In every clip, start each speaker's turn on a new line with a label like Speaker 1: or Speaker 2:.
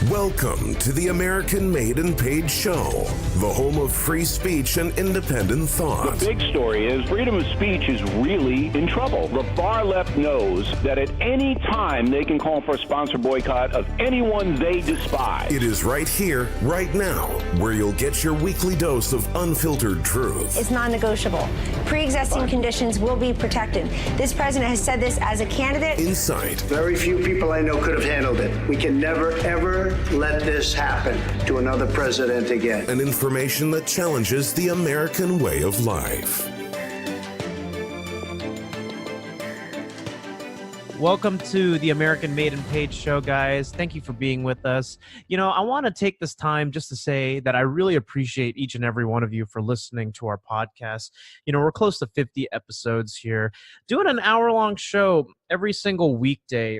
Speaker 1: Welcome to the American Made and Paid Show, the home of free speech and independent thought.
Speaker 2: The big story is freedom of speech is really in trouble. The far left knows that at any time they can call for a sponsor boycott of anyone they despise.
Speaker 1: It is right here, right now, where you'll get your weekly dose of unfiltered truth.
Speaker 3: It's non-negotiable. Pre-existing conditions will be protected. This president has said this as a candidate.
Speaker 1: Insight.
Speaker 4: Very few people I know could have handled it. We can never, ever let this happen to another president again.
Speaker 1: And information that challenges the American way of life.
Speaker 5: Welcome to the American Made and Paid Show, guys. Thank you for being with us. You know, I want to take this time just to say that I really appreciate each and every one of you for listening to our podcast. You know, we're close to 50 episodes here, doing an hour-long show every single weekday.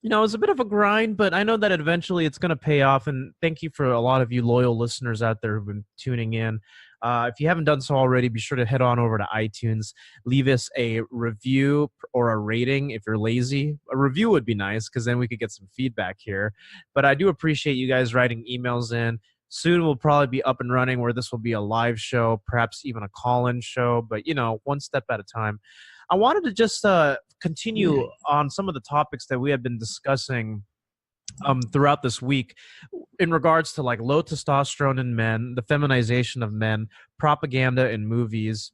Speaker 5: You know, it's a bit of a grind, but I know that eventually it's going to pay off, and thank you for a lot of you loyal listeners out there who've been tuning in. If you haven't done so already, be sure to head on over to iTunes, leave us a review or a rating if you're lazy. A review would be nice because then we could get some feedback here. But I do appreciate you guys writing emails in. Soon we'll probably be up and running where this will be a live show, perhaps even a call-in show, but, you know, one step at a time. I wanted to just continue on some of the topics that we have been discussing throughout this week in regards to like low testosterone in men, the feminization of men, propaganda in movies.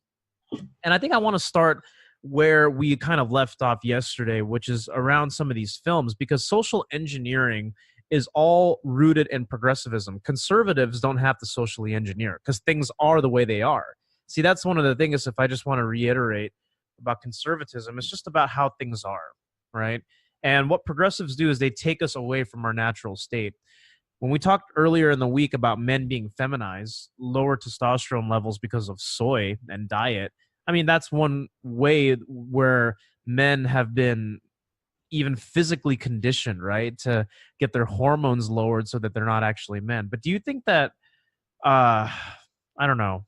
Speaker 5: And I think I want to start where we kind of left off yesterday, which is around some of these films, because social engineering is all rooted in progressivism. Conservatives don't have to socially engineer because things are the way they are. See, that's one of the things, if I just want to reiterate about conservatism, it's just about how things are, right? And what progressives do is they take us away from our natural state. When we talked earlier in the week about men being feminized, lower testosterone levels because of soy and diet, I mean, that's one way where men have been even physically conditioned, right, to get their hormones lowered so that they're not actually men. But do you think that, I don't know,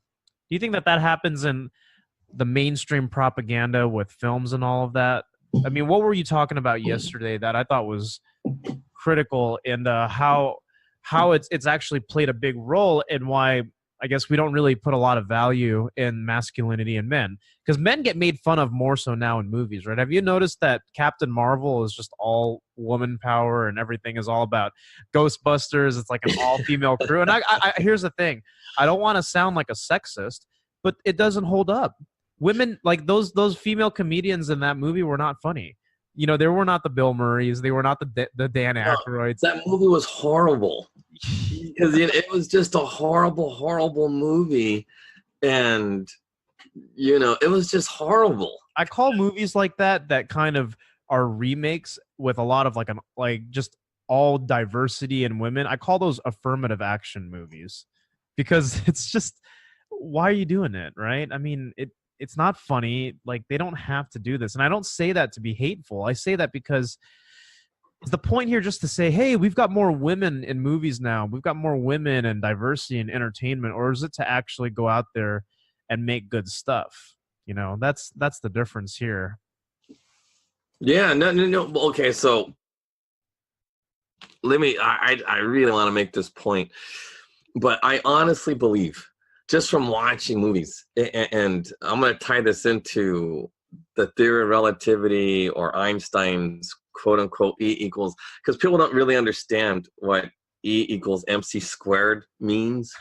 Speaker 5: do you think that that happens in the mainstream propaganda with films and all of that? I mean, what were you talking about yesterday that I thought was critical in how it's actually played a big role in why I guess we don't really put a lot of value in masculinity in men, because men get made fun of more so now in movies, right? Have you noticed that Captain Marvel is just all woman power and everything is all about Ghostbusters? It's like an all-female crew. And I here's the thing. I don't want to sound like a sexist, but it doesn't hold up. Women, like those female comedians in that movie were not funny. You know, they were not the Bill Murrays. They were not the Dan Aykroyds.
Speaker 6: That movie was horrible because it was just a horrible, horrible movie. And, you know, it was just horrible.
Speaker 5: I call movies like that kind of are remakes with a lot of like just all diversity in women. I call those affirmative action movies because it's just, why are you doing it, right? I mean, it's not funny. Like, they don't have to do this. And I don't say that to be hateful. I say that because it's the point here just to say, hey, we've got more women in movies now. We've got more women and diversity in entertainment. Or is it to actually go out there and make good stuff? You know, that's the difference here.
Speaker 6: Yeah, no. Okay, so I really want to make this point. But I honestly believe, just from watching movies, and I'm going to tie this into the theory of relativity or Einstein's quote-unquote E equals, because people don't really understand what E equals MC squared means.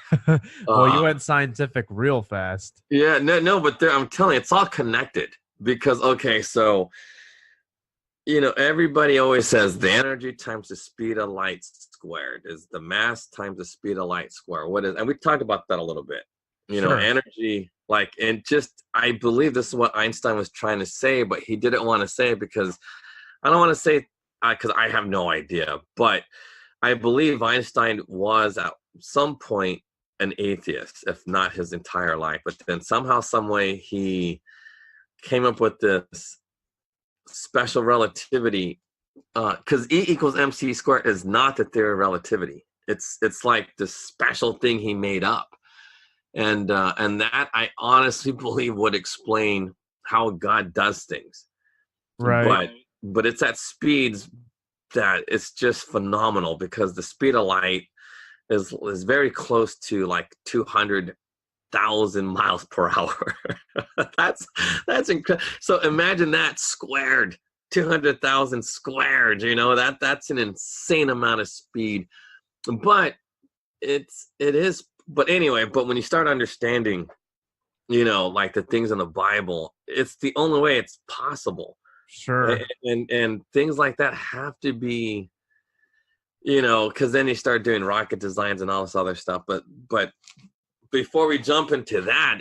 Speaker 5: Well, you went scientific real fast.
Speaker 6: Yeah, no, but I'm telling you, it's all connected. Because, okay, so, you know, everybody always says the energy times the speed of light squared is the mass times the speed of light squared. And we talked about that a little bit. You know, energy, like, and just, I believe this is what Einstein was trying to say, but he didn't want to say it because I don't want to say, because I have no idea, but I believe Einstein was at some point an atheist, if not his entire life. But then somehow, some way, he came up with this special relativity, because E equals MC squared is not the theory of relativity. It's like this special thing he made up. And that I honestly believe would explain how God does things.
Speaker 5: Right.
Speaker 6: But it's at speeds that it's just phenomenal because the speed of light is very close to like 200,000 miles per hour. that's incredible. So imagine that squared, 200,000 squared. You know, that's an insane amount of speed. But it is. But anyway, but when you start understanding, you know, like the things in the Bible, it's the only way it's possible.
Speaker 5: Sure.
Speaker 6: And things like that have to be, you know, because then you start doing rocket designs and all this other stuff. But before we jump into that,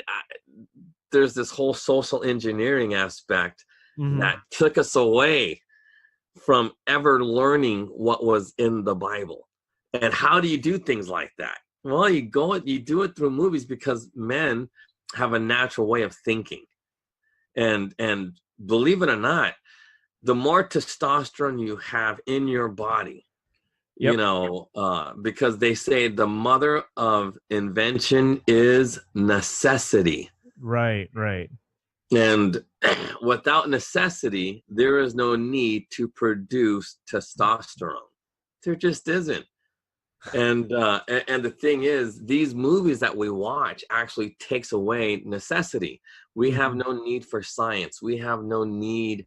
Speaker 6: there's this whole social engineering aspect that took us away from ever learning what was in the Bible. And how do you do things like that? Well, you do it through movies because men have a natural way of thinking. And believe it or not, the more testosterone you have in your body, you know, because they say the mother of invention is necessity.
Speaker 5: Right.
Speaker 6: And without necessity, there is no need to produce testosterone. There just isn't. And the thing is, these movies that we watch actually takes away necessity. We have no need for science. We have no need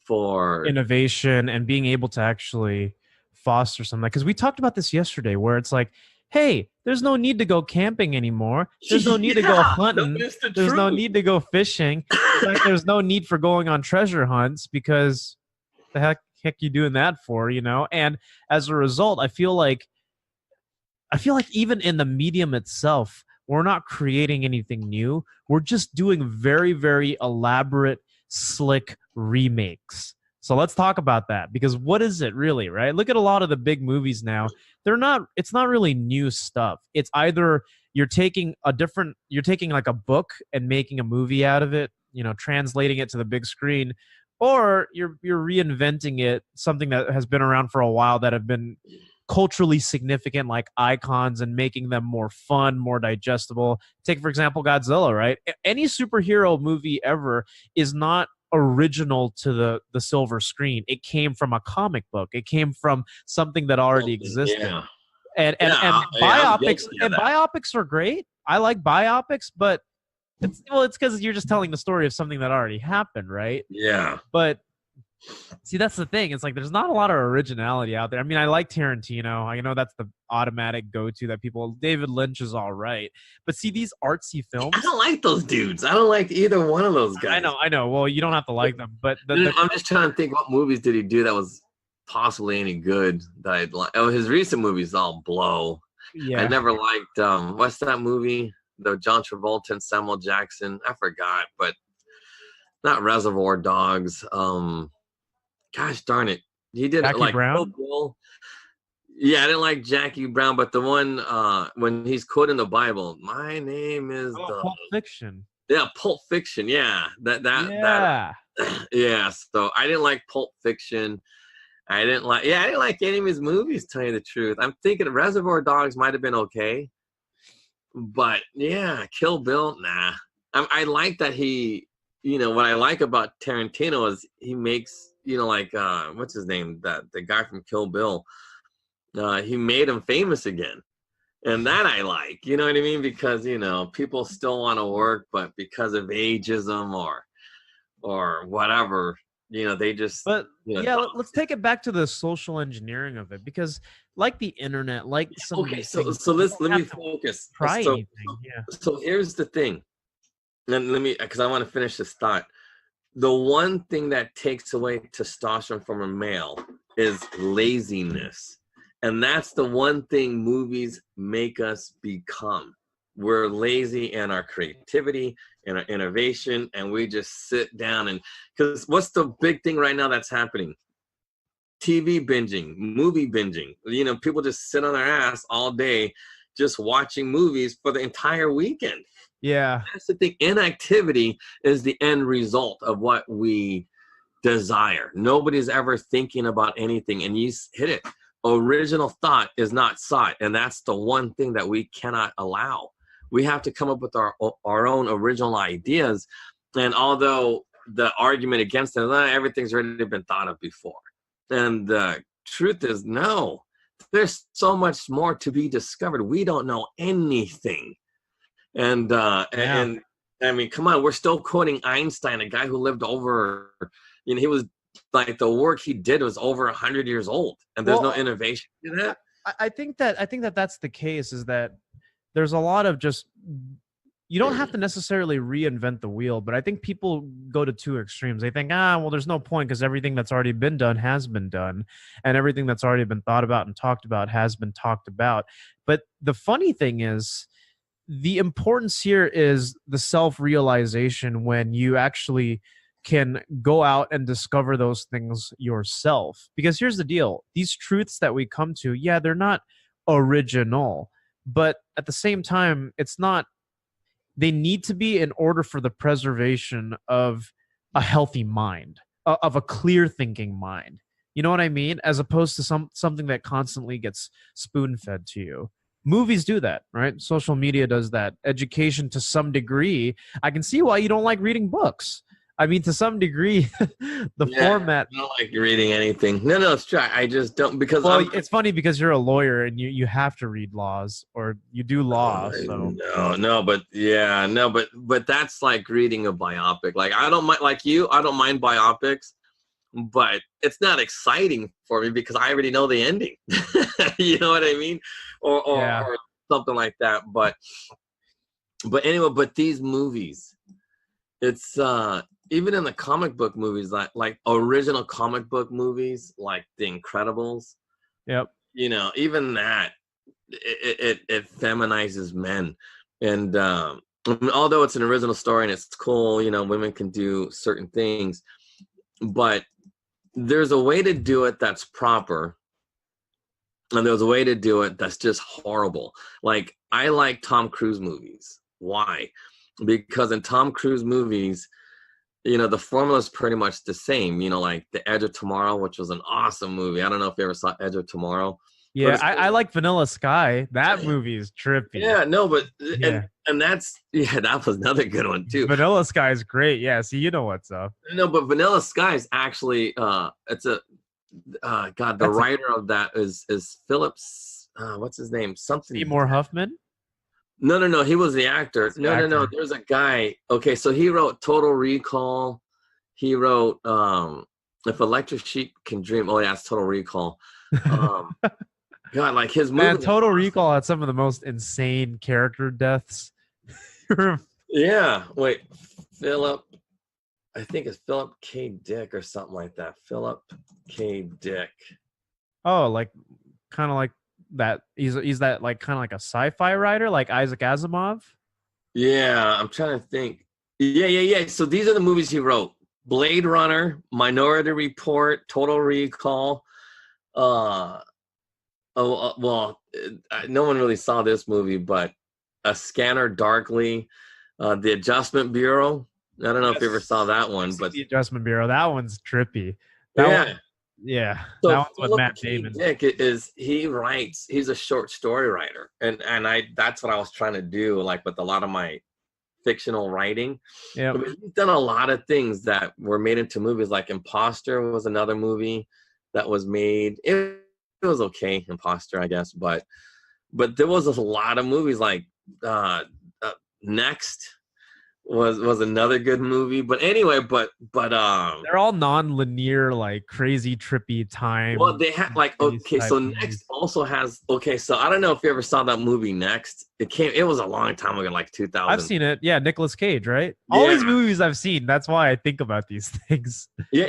Speaker 6: for
Speaker 5: innovation and being able to actually foster something. Because we talked about this yesterday, where it's like, hey, there's no need to go camping anymore. There's no need to go hunting. There's no need to go fishing. In fact, there's no need for going on treasure hunts, because the heck you doing that for, you know? And as a result, I feel like even in the medium itself, we're not creating anything new. We're just doing very, very elaborate, slick remakes. So let's talk about that, because what is it really, right? Look at a lot of the big movies now. It's not really new stuff. It's either you're taking like a book and making a movie out of it, you know, translating it to the big screen, or you're reinventing it, something that has been around for a while, that have been culturally significant, like icons, and making them more fun, more digestible. Take, for example, Godzilla, right? Any superhero movie ever is not original to the silver screen. It came from a comic book. It came from something that already existed.
Speaker 6: Yeah.
Speaker 5: And biopics are great. I like biopics, but it's because you're just telling the story of something that already happened, right?
Speaker 6: Yeah.
Speaker 5: But see, that's the thing. It's like there's not a lot of originality out there. I mean, I like Tarantino. I know that's the automatic go-to that people. David Lynch is all right, but see, these artsy films.
Speaker 6: I don't like those dudes. I don't like either one of those guys.
Speaker 5: I know. Well, you don't have to like them, but
Speaker 6: I'm just trying to think, what movies did he do that was possibly any good that I'd like? Oh, his recent movies all blow. Yeah. I never liked what's that movie? The John Travolta and Samuel Jackson. I forgot, but not Reservoir Dogs. Gosh darn it. He did
Speaker 5: Jackie
Speaker 6: like
Speaker 5: Brown?
Speaker 6: Yeah, I didn't like Jackie Brown, but the one when he's quoting the Bible, my name is
Speaker 5: Pulp Fiction.
Speaker 6: Yeah, Pulp Fiction. Yeah. That yeah. So I didn't like Pulp Fiction. I didn't like any of his movies, to tell you the truth. I'm thinking Reservoir Dogs might have been okay. But yeah, Kill Bill, nah. I like that he, you know, what I like about Tarantino is he makes, you know, like what's his name, the guy from Kill Bill, he made him famous again, and that I like, you know what I mean, because, you know, people still want to work, but because of ageism or whatever, you know, they just. But
Speaker 5: let's take it back to the social engineering of it, because like the internet, like some of these things,
Speaker 6: so let me focus.
Speaker 5: Try anything.
Speaker 6: So here's the thing. And because I want to finish this thought. The one thing that takes away testosterone from a male is laziness. And that's the one thing movies make us become. We're lazy in our creativity and our innovation, and we just sit down. And because what's the big thing right now that's happening? TV binging, movie binging. You know, people just sit on their ass all day just watching movies for the entire weekend.
Speaker 5: Yeah.
Speaker 6: That's the thing. Inactivity is the end result of what we desire. Nobody's ever thinking about anything. And you hit it. Original thought is not sought. And that's the one thing that we cannot allow. We have to come up with our own original ideas. And although the argument against it, everything's already been thought of before. And the truth is no. There's so much more to be discovered. We don't know anything. And and I mean, come on, we're still quoting Einstein, a guy who lived over, he was like, the work he did was over 100 years old, and there's no innovation in that.
Speaker 5: I think that that's the case, is that there's a lot of just, you don't have to necessarily reinvent the wheel, but I think people go to two extremes. They think, well, there's no point because everything that's already been done has been done, and everything that's already been thought about and talked about has been talked about. But the funny thing is, the importance here is the self-realization when you actually can go out and discover those things yourself. Because here's the deal. These truths that we come to, yeah, they're not original, but at the same time, it's not, they need to be in order for the preservation of a healthy mind, of a clear thinking mind. You know what I mean? As opposed to something that constantly gets spoon-fed to you. Movies do that, right? Social media does that. Education to some degree. I can see why you don't like reading books. I mean, to some degree, the format.
Speaker 6: I don't like reading anything. No, it's true. I just don't, because
Speaker 5: it's funny because you're a lawyer and you have to read laws, or you do law. So but that's like reading a biopic. Like, I don't mind, like you, I don't mind biopics, but it's not exciting for me because I already know the ending. You know what I mean? Or something like that. But anyway, but these movies, it's even in the comic book movies, like original comic book movies, like The Incredibles. Yep.
Speaker 6: Even that, it feminizes men. And although it's an original story and it's cool, women can do certain things, but there's a way to do it that's proper, and there's a way to do it that's just horrible. Like, I like Tom Cruise movies. Why? Because in Tom Cruise movies, the formula is pretty much the same. Like The Edge of Tomorrow, which was an awesome movie. I don't know if you ever saw Edge of Tomorrow.
Speaker 5: Yeah, I like Vanilla Sky. That movie is trippy.
Speaker 6: Yeah, no, but and that's that was another good one too.
Speaker 5: Vanilla Sky is great. Yeah, see, you know what's up.
Speaker 6: No, but Vanilla Sky is actually it's a the writer of that is Phillips. What's his name? Something.
Speaker 5: Seymour Huffman.
Speaker 6: No, he was the actor. No, there's a guy. Okay, so he wrote Total Recall. He wrote If Electric Sheep Can Dream. Oh yeah, it's Total Recall. God, like his movie.
Speaker 5: Man, Total Recall had some of the most insane character deaths.
Speaker 6: Yeah, wait, Philip. I think it's Philip K. Dick or something like that. Philip K. Dick.
Speaker 5: Oh, like kind of like that. He's that like kind of like a sci-fi writer, like Isaac Asimov.
Speaker 6: Yeah, I'm trying to think. Yeah. So these are the movies he wrote: Blade Runner, Minority Report, Total Recall. No one really saw this movie, but A Scanner Darkly, The Adjustment Bureau. I don't know if you ever saw that one, but
Speaker 5: The Adjustment Bureau. That one's trippy.
Speaker 6: So
Speaker 5: that one's with Matt Damon.
Speaker 6: Dick he's a short story writer, and that's what I was trying to do, like with a lot of my fictional writing.
Speaker 5: Yeah,
Speaker 6: he's done a lot of things that were made into movies. Like Imposter was another movie that was made. It was okay, Imposter, I guess, but there was a lot of movies like Next was another good movie. But anyway, but
Speaker 5: they're all non-linear, like crazy trippy time.
Speaker 6: Well, they had like, okay, so Next also has, okay, so I don't know if you ever saw that movie Next. It was a long time ago, like 2000.
Speaker 5: I've seen it. Yeah, Nicolas Cage, right? All these movies I've seen. That's why I think about these things.
Speaker 6: Yeah,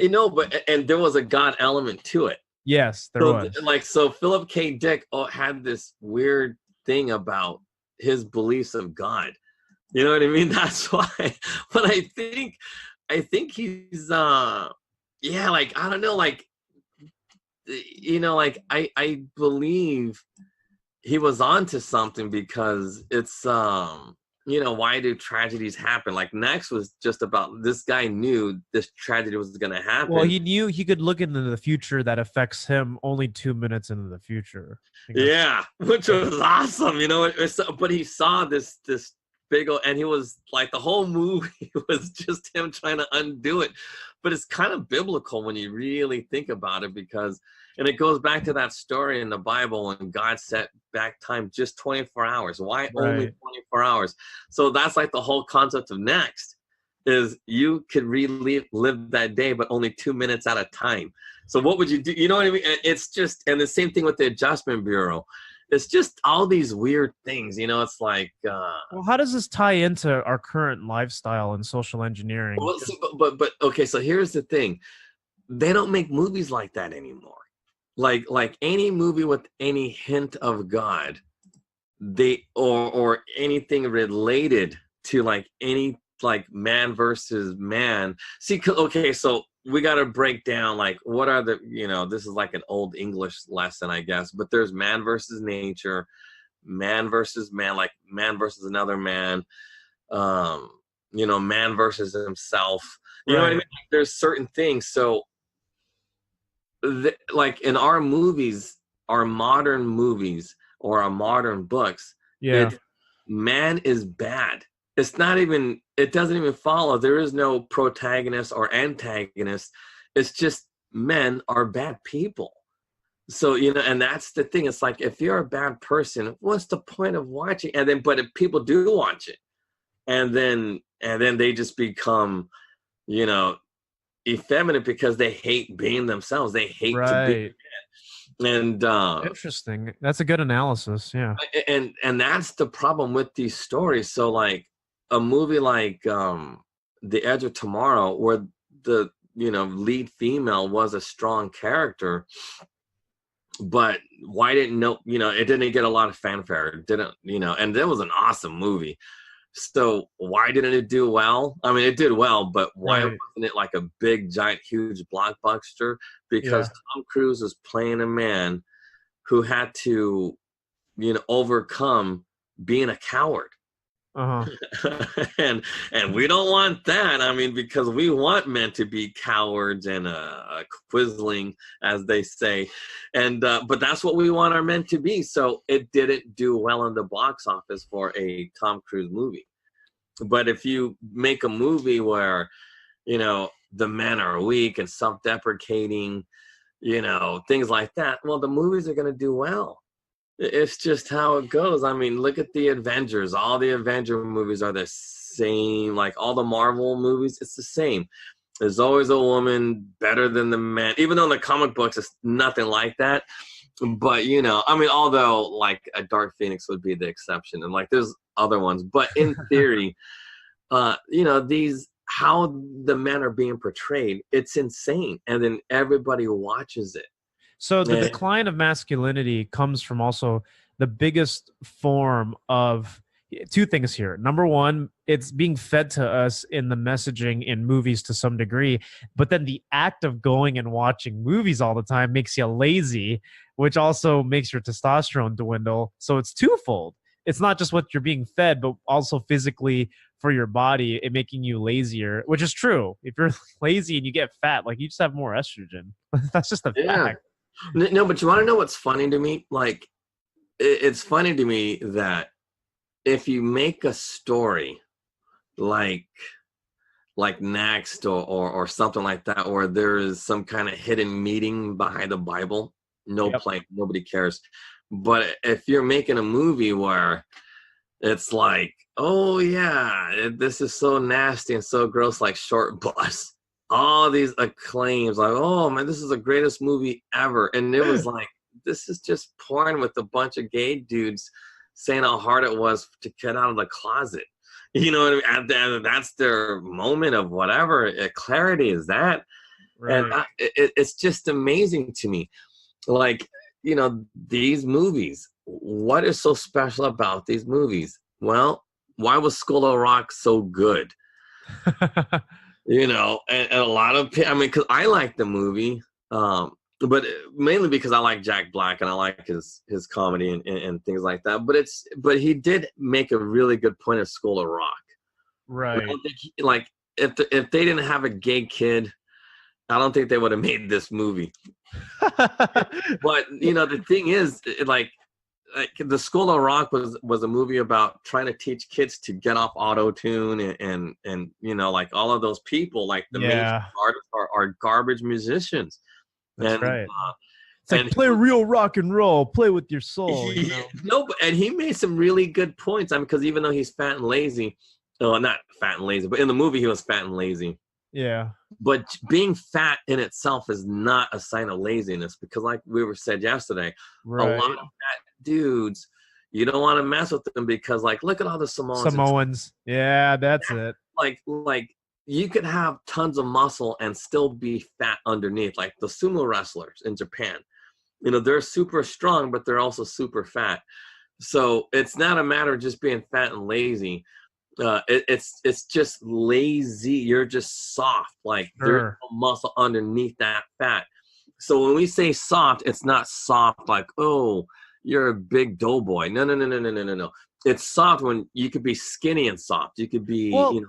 Speaker 6: and there was a God element to it.
Speaker 5: Yes, there was.
Speaker 6: So Philip K. Dick had this weird thing about his beliefs of God. You know what I mean? That's why. But I think he's like, I don't know, like, like I believe he was onto something, because it's why do tragedies happen? Like Next was just about, this guy knew this tragedy was going to happen.
Speaker 5: Well, he knew he could look into the future that affects him only 2 minutes into the future.
Speaker 6: Yeah, which was awesome, but he saw this big old, and he was like, the whole movie was just him trying to undo it. But it's kind of biblical when you really think about it, because, and it goes back to that story in the Bible when God set back time just 24 hours. Why only 24 hours? So that's like the whole concept of next, is you could live that day, but only 2 minutes at a time. So what would you do? You know what I mean? It's just, and the same thing with the Adjustment Bureau. It's just all these weird things, you know. It's like,
Speaker 5: well, how does this tie into our current lifestyle and social engineering?
Speaker 6: well, see, but okay. So here's the thing: they don't make movies like that anymore. Like any movie with any hint of God, they or anything related to like any like man versus man. See, okay, so we got to break down like what are the, you know, this is like an old English lesson, I guess, but there's man versus nature, man versus man, like man versus another man, you know, man versus himself. You know what I mean? Like, there's certain things. So like in our movies, our modern movies or our modern books, man is bad. It's not even, it doesn't even follow. There is no protagonist or antagonist. It's just men are bad people. So, you know, and that's the thing. It's like, if you're a bad person, what's the point of watching? And then, but if people do watch it, and then they just become, you know, effeminate because they hate being themselves. They hate to be. And
Speaker 5: interesting. That's a good analysis. Yeah.
Speaker 6: And that's the problem with these stories. So like a movie like The Edge of Tomorrow, where the, you know, lead female was a strong character, but why didn't it didn't get a lot of fanfare. It didn't, you know, and that was an awesome movie. So why didn't it do well? I mean, it did well, but why wasn't it like a big, giant, huge blockbuster? Because Tom Cruise was playing a man who had to, you know, overcome being a coward. And we don't want that. I mean, because we want men to be cowards and quisling, as they say, and but that's what we want our men to be. So it didn't do well in the box office for a Tom Cruise movie. But if you make a movie where, you know, the men are weak and self-deprecating, you know, things like that, well, the movies are going to do well. It's just how it goes. I mean, look at the Avengers. All the Avenger movies are the same. Like all the Marvel movies, it's the same. There's always a woman better than the man, even though in the comic books it's nothing like that. But, you know, I mean, although like a Dark Phoenix would be the exception, and like there's other ones, but in theory, you know, how the men are being portrayed, it's insane. And then everybody watches it.
Speaker 5: So the decline of masculinity comes from also the biggest form of two things here. Number one, it's being fed to us in the messaging in movies to some degree, but then the act of going and watching movies all the time makes you lazy, which also makes your testosterone dwindle. So it's twofold. It's not just what you're being fed, but also physically for your body, it making you lazier, which is true. If you're lazy and you get fat, like you just have more estrogen. That's just a fact.
Speaker 6: No, but you want to know what's funny to me? Like, it's funny to me that if you make a story like Next or something like that, where there is some kind of hidden meaning behind the Bible, nobody cares. But if you're making a movie where it's like, oh yeah, this is so nasty and so gross, like Short Bus, all these acclaims, like, oh man, this is the greatest movie ever. And it was like, this is just porn with a bunch of gay dudes saying how hard it was to get out of the closet. You know what I mean? And that's their moment of whatever clarity is that. Right. And it's just amazing to me. Like, you know, these movies, what is so special about these movies? Well, why was School of Rock so good? You know, and a lot of, I mean, because I like the movie, but mainly because I like Jack Black and I like his comedy and things like that. But he did make a really good point of School of Rock.
Speaker 5: Right.
Speaker 6: I don't think like if they didn't have a gay kid, I don't think they would have made this movie. But you know, the thing is, like, like the School of Rock was a movie about trying to teach kids to get off auto tune and you know, like all of those people, like the main artists are garbage musicians.
Speaker 5: That's right. It's like
Speaker 6: and
Speaker 5: play real rock and roll, play with your soul. You know?
Speaker 6: No, and he made some really good points. I mean, because even though he's fat and lazy, well, not fat and lazy, but in the movie he was fat and lazy.
Speaker 5: Yeah.
Speaker 6: But being fat in itself is not a sign of laziness, because like we were said yesterday, a lot of fat dudes, you don't want to mess with them because like look at all the Samoans.
Speaker 5: Yeah, that's it.
Speaker 6: Like you could have tons of muscle and still be fat underneath, like the sumo wrestlers in Japan. You know, they're super strong, but they're also super fat. So it's not a matter of just being fat and lazy. It's just lazy. You're just soft. Like there's no muscle underneath that fat. So when we say soft, it's not soft like, oh, you're a big doughboy. No. It's soft when you could be skinny and soft. You could be, you know.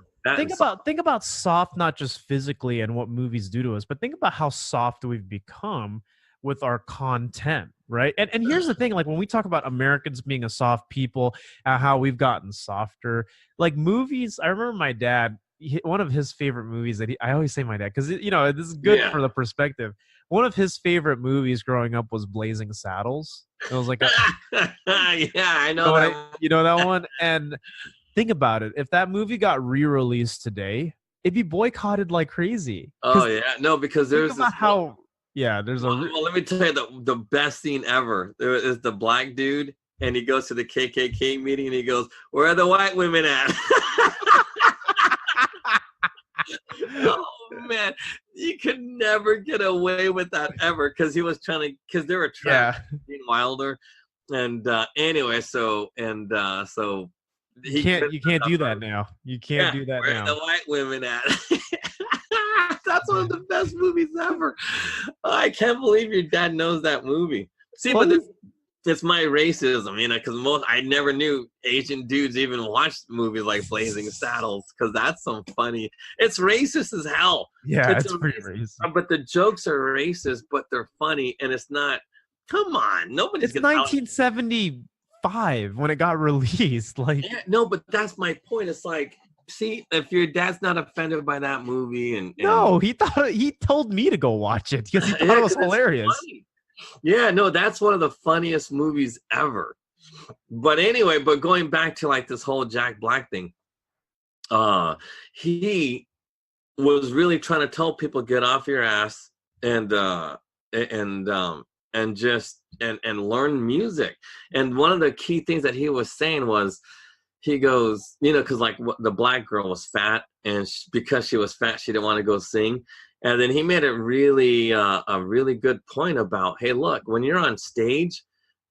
Speaker 5: Think about soft, not just physically and what movies do to us, but think about how soft we've become with our content, right? And here's the thing, like when we talk about Americans being a soft people, how we've gotten softer, like movies. I remember my dad, one of his favorite movies that I always say my dad, because you know this is good for the perspective. One of his favorite movies growing up was Blazing Saddles. It was like,
Speaker 6: yeah, I know that.
Speaker 5: You know that one. And think about it: if that movie got re-released today, it'd be boycotted like crazy.
Speaker 6: Oh yeah, no, because there's
Speaker 5: this how. Yeah, there's
Speaker 6: well, let me tell you the best scene ever. There is the black dude, and he goes to the KKK meeting, and he goes, "Where are the white women at?" Oh man, you could never get away with that ever, because he was because they were trying to be Wilder, and anyway, so you
Speaker 5: can't do that now. You can't do that
Speaker 6: where
Speaker 5: now.
Speaker 6: Where are the white women at? That's one of the best movies ever. I can't believe your dad knows that movie. See, but it's my racism, you know, because I never knew Asian dudes even watched movies like Blazing Saddles, because that's some funny. It's racist as hell.
Speaker 5: Yeah, it's pretty racist.
Speaker 6: But the jokes are racist, but they're funny, and it's not. Come on, nobody's.
Speaker 5: It's 1975 when it got released. Like,
Speaker 6: yeah, no, but that's my point. It's like, see, if your dad's not offended by that movie, and
Speaker 5: no, he told me to go watch it because he thought it was hilarious.
Speaker 6: Yeah, no, that's one of the funniest movies ever. But anyway, going back to like this whole Jack Black thing, he was really trying to tell people, get off your ass and learn music. And one of the key things that he was saying was, he goes, you know, because like the black girl was fat, and because she was fat, she didn't want to go sing. And then he made a really good point about, hey, look, when you're on stage,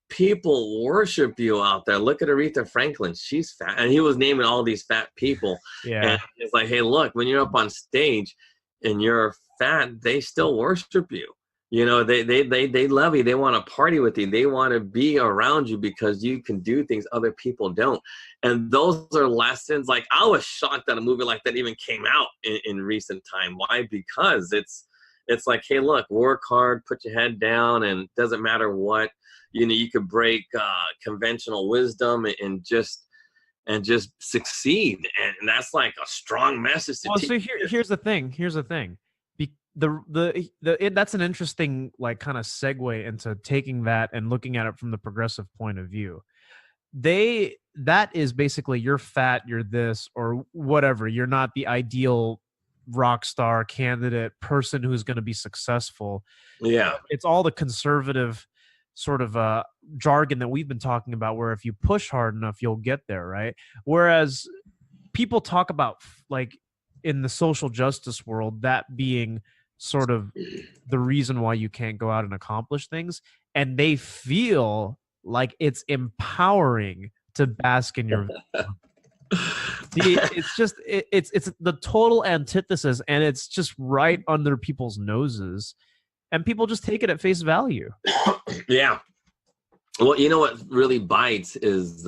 Speaker 6: people worship you out there. Look at Aretha Franklin, she's fat, and he was naming all these fat people.
Speaker 5: Yeah,
Speaker 6: and it's like, hey, look, when you're up on stage and you're fat, they still worship you. You know, they love you. They want to party with you. They want to be around you because you can do things other people don't. And those are lessons. Like, I was shocked that a movie like that even came out in recent time. Why? Because it's like, hey, look, work hard, put your head down, and doesn't matter what. You know, you could break conventional wisdom and just succeed. And that's like a strong message to teach.
Speaker 5: So here's the thing. That's an interesting like kind of segue into taking that and looking at it from the progressive point of view. That is basically, you're fat, you're this or whatever, you're not the ideal rock star candidate person who's going to be successful.
Speaker 6: Yeah,
Speaker 5: it's all the conservative sort of jargon that we've been talking about, where if you push hard enough you'll get there, right? Whereas people talk about like in the social justice world, that being sort of the reason why you can't go out and accomplish things, and they feel like it's empowering to bask in your See, it's just it's the total antithesis, and it's just right under people's noses, and people just take it at face value.
Speaker 6: Yeah. Well, you know what really bites is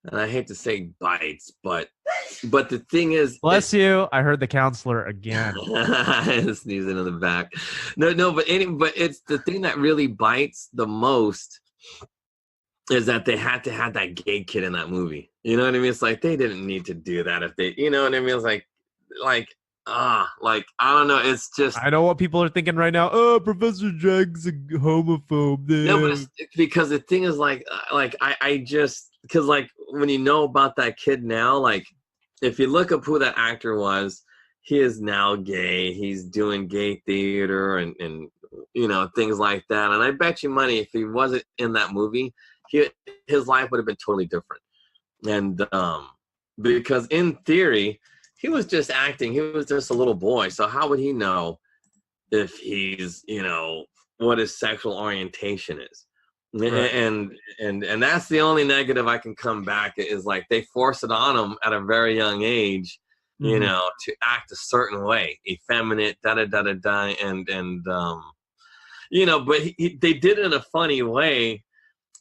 Speaker 6: and I hate to say bites, but the thing is,
Speaker 5: bless you. I heard the counselor again.
Speaker 6: Sneezing in the back. No, but it's the thing that really bites the most is that they had to have that gay kid in that movie. You know what I mean? It's like they didn't need to do that if they, you know what I mean? It's like I don't know. It's just
Speaker 5: I know what people are thinking right now. Oh, Professor Jack's a homophobe.
Speaker 6: no, but it's because the thing is I just because like when you know about that kid now, like if you look up who that actor was, he is now gay. He's doing gay theater and you know things like that. And I bet you money if he wasn't in that movie, his life would have been totally different. And because in theory, he was just acting. He was just a little boy. So how would he know if he's, you know, what his sexual orientation is? Right. And that's the only negative I can come back is like they force it on him at a very young age, you know, to act a certain way, effeminate, and you know, but they did it in a funny way.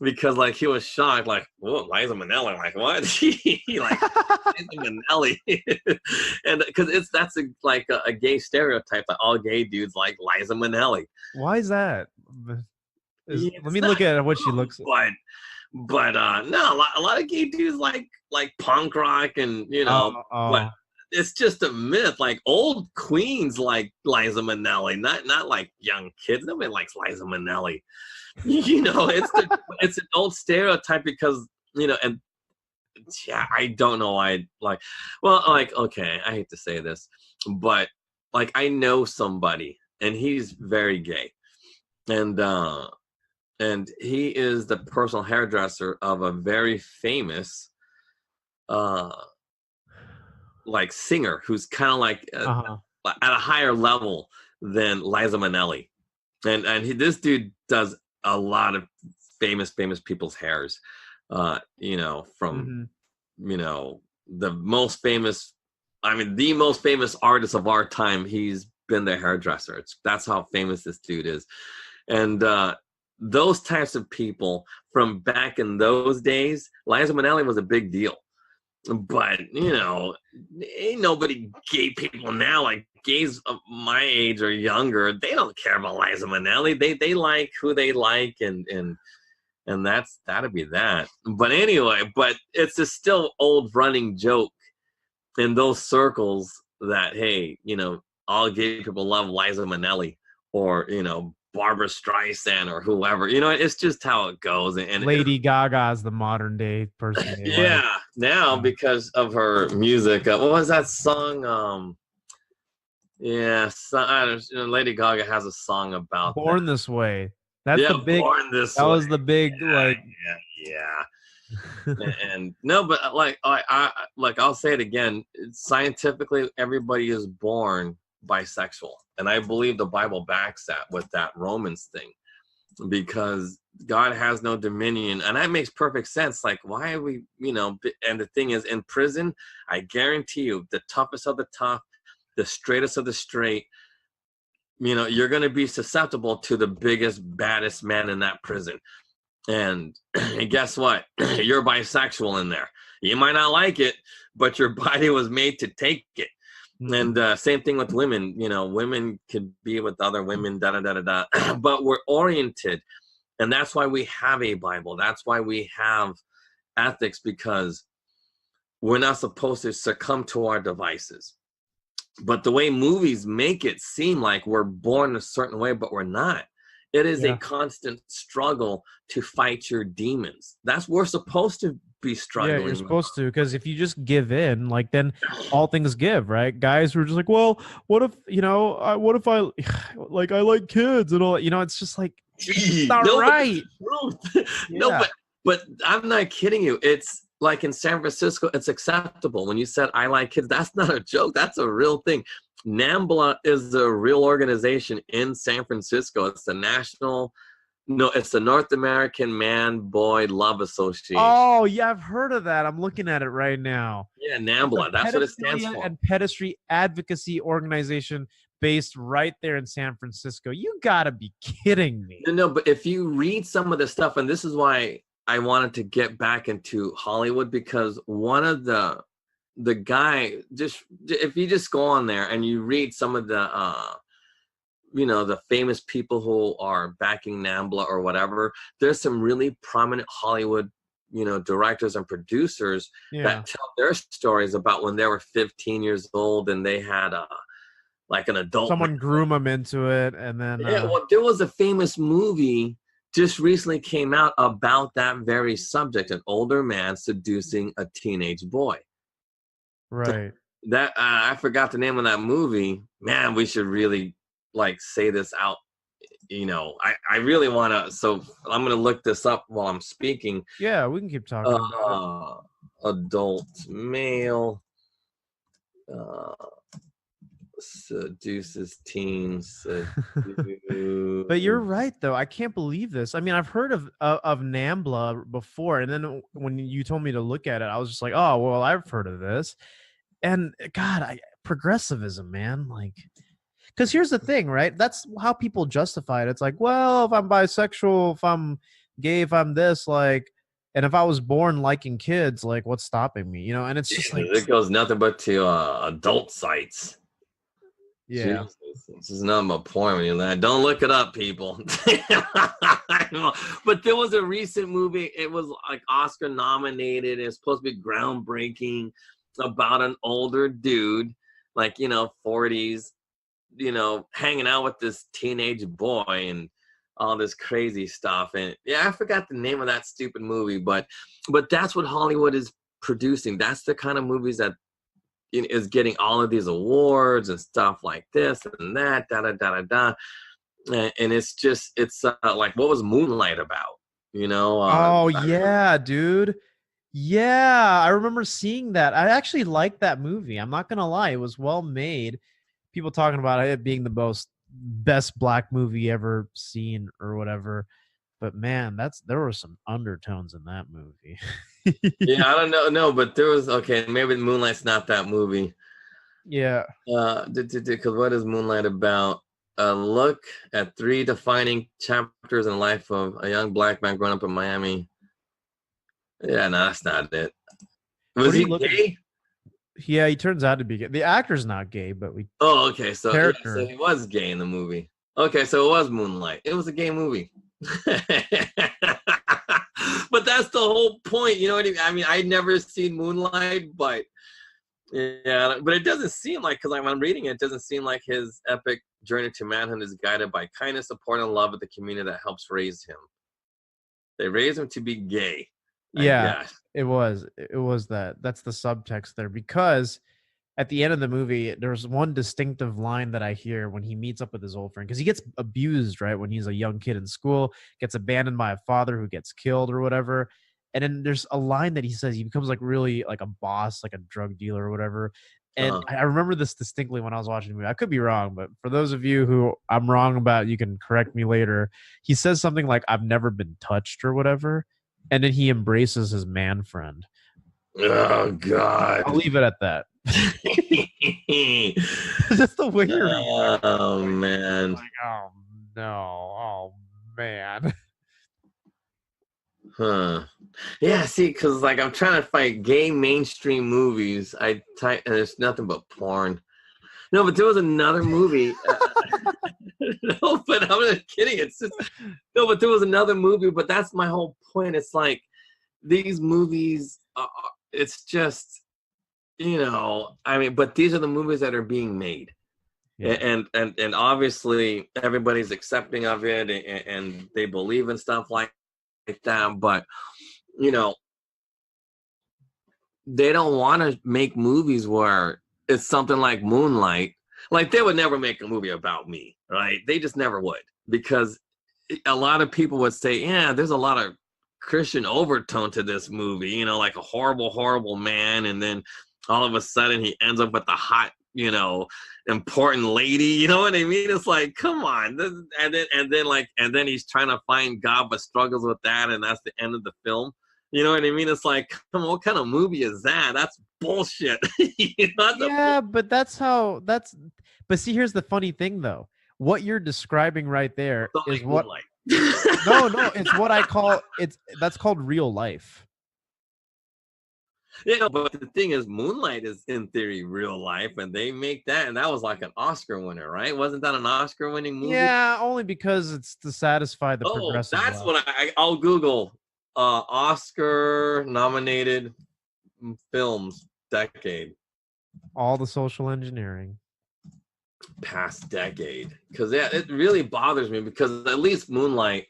Speaker 6: Because like he was shocked, like, whoa, Liza Minnelli, like what? He like Liza Minnelli, and because that's a gay stereotype that all gay dudes like Liza Minnelli.
Speaker 5: Why is that? Let me look at what she looks like.
Speaker 6: But no, a lot of gay dudes like punk rock and you know, but it's just a myth. Like old queens like Liza Minnelli, not like young kids. Nobody likes Liza Minnelli. You know, it's an old stereotype because you know, and yeah, I don't know why. Okay, I hate to say this, but like I know somebody, and he's very gay, and he is the personal hairdresser of a very famous, like singer who's kind of like at a higher level than Liza Minnelli, and this dude does a lot of famous people's hairs, you know, from, you know, the most famous artist of our time. He's been their hairdresser. That's how famous this dude is. And those types of people from back in those days, Liza Minnelli was a big deal. But, you know, ain't nobody gay people now, like gays of my age or younger, they don't care about Liza Minnelli. They like who they like and that'll be that. But anyway, but it's a still old running joke in those circles that, hey, you know, all gay people love Liza Minnelli or, you know, Barbara Streisand or whoever, you know, it's just how it goes. And
Speaker 5: Lady Gaga is the modern day person.
Speaker 6: Yeah, now because of her music. What was that song? Lady Gaga has a song about
Speaker 5: Born This Way. That's the big.
Speaker 6: Born This
Speaker 5: that
Speaker 6: Way.
Speaker 5: Was the big
Speaker 6: and no, but I'll say it again. Scientifically, everybody is born bisexual, and I believe the Bible backs that with that Romans thing, because God has no dominion, and that makes perfect sense. Like, why are we, you know? And the thing is, in prison, I guarantee you, the toughest of the tough, the straightest of the straight, you know, you're going to be susceptible to the biggest, baddest man in that prison. And guess what? You're bisexual in there. You might not like it, but your body was made to take it. And same thing with women. You know, women could be with other women, but we're oriented. And that's why we have a Bible. That's why we have ethics, because we're not supposed to succumb to our devices. But the way movies make it seem like we're born a certain way, but we're not. It is a constant struggle to fight your demons. We're supposed to be struggling.
Speaker 5: Yeah, you're supposed to, because if you just give in, like, then all things give, right? Guys who are just like, well, what if, you know, what if I like kids and all, you know, it's just like, it's not right.
Speaker 6: No, but I'm not kidding you. It's like in San Francisco, it's acceptable. When you said I like kids, that's not a joke. That's a real thing. NAMBLA is a real organization in San Francisco. It's the North American Man-Boy Love Association.
Speaker 5: Oh, yeah, I've heard of that. I'm looking at it right now.
Speaker 6: Yeah, NAMBLA. That's what it stands for.
Speaker 5: And Pedestry Advocacy Organization based right there in San Francisco. You gotta be kidding me.
Speaker 6: No, but if you read some of the stuff, and this is why I wanted to get back into Hollywood, because one of the guy, just if you just go on there and you read some of the the famous people who are backing NAMBLA or whatever, there's some really prominent Hollywood, directors and producers that tell their stories about when they were 15 years old and they had like an adult.
Speaker 5: Someone groom them into it, and then
Speaker 6: well, there was a famous movie just recently came out about that very subject: an older man seducing a teenage boy.
Speaker 5: Right.
Speaker 6: That I forgot the name of that movie. Man, we should really say this out. I really want to. So I'm going to look this up while I'm speaking.
Speaker 5: Yeah, we can keep talking.
Speaker 6: Adult male. Seduces teens.
Speaker 5: But you're right, though. I can't believe this. I mean, I've heard of NAMBLA before, and then when you told me to look at it, I was just like, oh, well, I've heard of this. And God, progressivism, man, because here's the thing, right? That's how people justify it. It's like, well, if I'm bisexual, if I'm gay, if I'm this, and if I was born liking kids, what's stopping me? And it's just
Speaker 6: it goes nothing but to adult sites.
Speaker 5: Yeah.
Speaker 6: Jesus, this is not my point when you're like, don't look it up, people. But there was a recent movie, it was Oscar nominated, it's supposed to be groundbreaking, about an older dude, 40s, hanging out with this teenage boy and all this crazy stuff. And I forgot the name of that stupid movie, but that's what Hollywood is producing. That's the kind of movies that is getting all of these awards and stuff like this and that, and it's just, what was Moonlight about?
Speaker 5: Oh yeah, dude. Yeah, I remember seeing that. I actually liked that movie. I'm not gonna lie, it was well made. People talking about it being the best black movie ever seen or whatever. But man, there were some undertones in that movie.
Speaker 6: Yeah, I don't know. No, but there was, maybe Moonlight's not that movie.
Speaker 5: Yeah.
Speaker 6: Because what is Moonlight about? A look at 3 defining chapters in the life of a young black man growing up in Miami. Yeah, no, that's not it. Was he gay?
Speaker 5: Yeah, he turns out to be gay. The actor's not gay, but we.
Speaker 6: Oh, okay. So he was gay in the movie. Okay, so it was Moonlight. It was a gay movie. But that's the whole point. You know what I mean? I'd never seen Moonlight, but it doesn't seem like, because I'm reading it, it doesn't seem like his epic journey to manhood is guided by kindness, support, and love of the community that helps raise him. They raised him to be gay.
Speaker 5: Yeah, it was that. That's the subtext there, because at the end of the movie, there's one distinctive line that I hear when he meets up with his old friend, because he gets abused, right? When he's a young kid in school, gets abandoned by a father who gets killed or whatever. And then there's a line that he says, he becomes really like a boss, like a drug dealer or whatever. And I remember this distinctly when I was watching the movie. I could be wrong, but for those of you who I'm wrong about, you can correct me later. He says something like, I've never been touched or whatever. And then he embraces his man friend.
Speaker 6: Oh, God.
Speaker 5: I'll leave it at that. Just the way you're reading.
Speaker 6: Oh, man.
Speaker 5: Oh, no. Oh, man.
Speaker 6: Huh. Yeah, see, because I'm trying to find gay mainstream movies. I type, and there's nothing but porn. No, but there was another movie. No, but I'm not kidding. It's just no, but there was another movie. But that's my whole point. It's these movies. It's just, but these are the movies that are being made, and obviously everybody's accepting of it, and they believe in stuff like that. But they don't want to make movies where it's something like Moonlight. They would never make a movie about me, right? They just never would, because a lot of people would say, yeah, there's a lot of Christian overtone to this movie, like a horrible, horrible man, and then all of a sudden he ends up with a hot, important lady. You know what I mean? It's come on. And then he's trying to find God but struggles with that, and that's the end of the film. You know what I mean? It's come on, what kind of movie is that? That's bullshit.
Speaker 5: But but see, here's the funny thing though. What you're describing right there is what no, it's what I call that's called real life.
Speaker 6: You know, but the thing is, Moonlight is in theory real life, and they make that, and that was like an Oscar winner, right? Wasn't that an Oscar-winning movie?
Speaker 5: Yeah, only because it's to satisfy the
Speaker 6: Oh,
Speaker 5: progressive
Speaker 6: that's
Speaker 5: left.
Speaker 6: what I'll Google. Oscar-nominated films decade,
Speaker 5: All the social engineering.
Speaker 6: past decade, because yeah, it really bothers me because at least Moonlight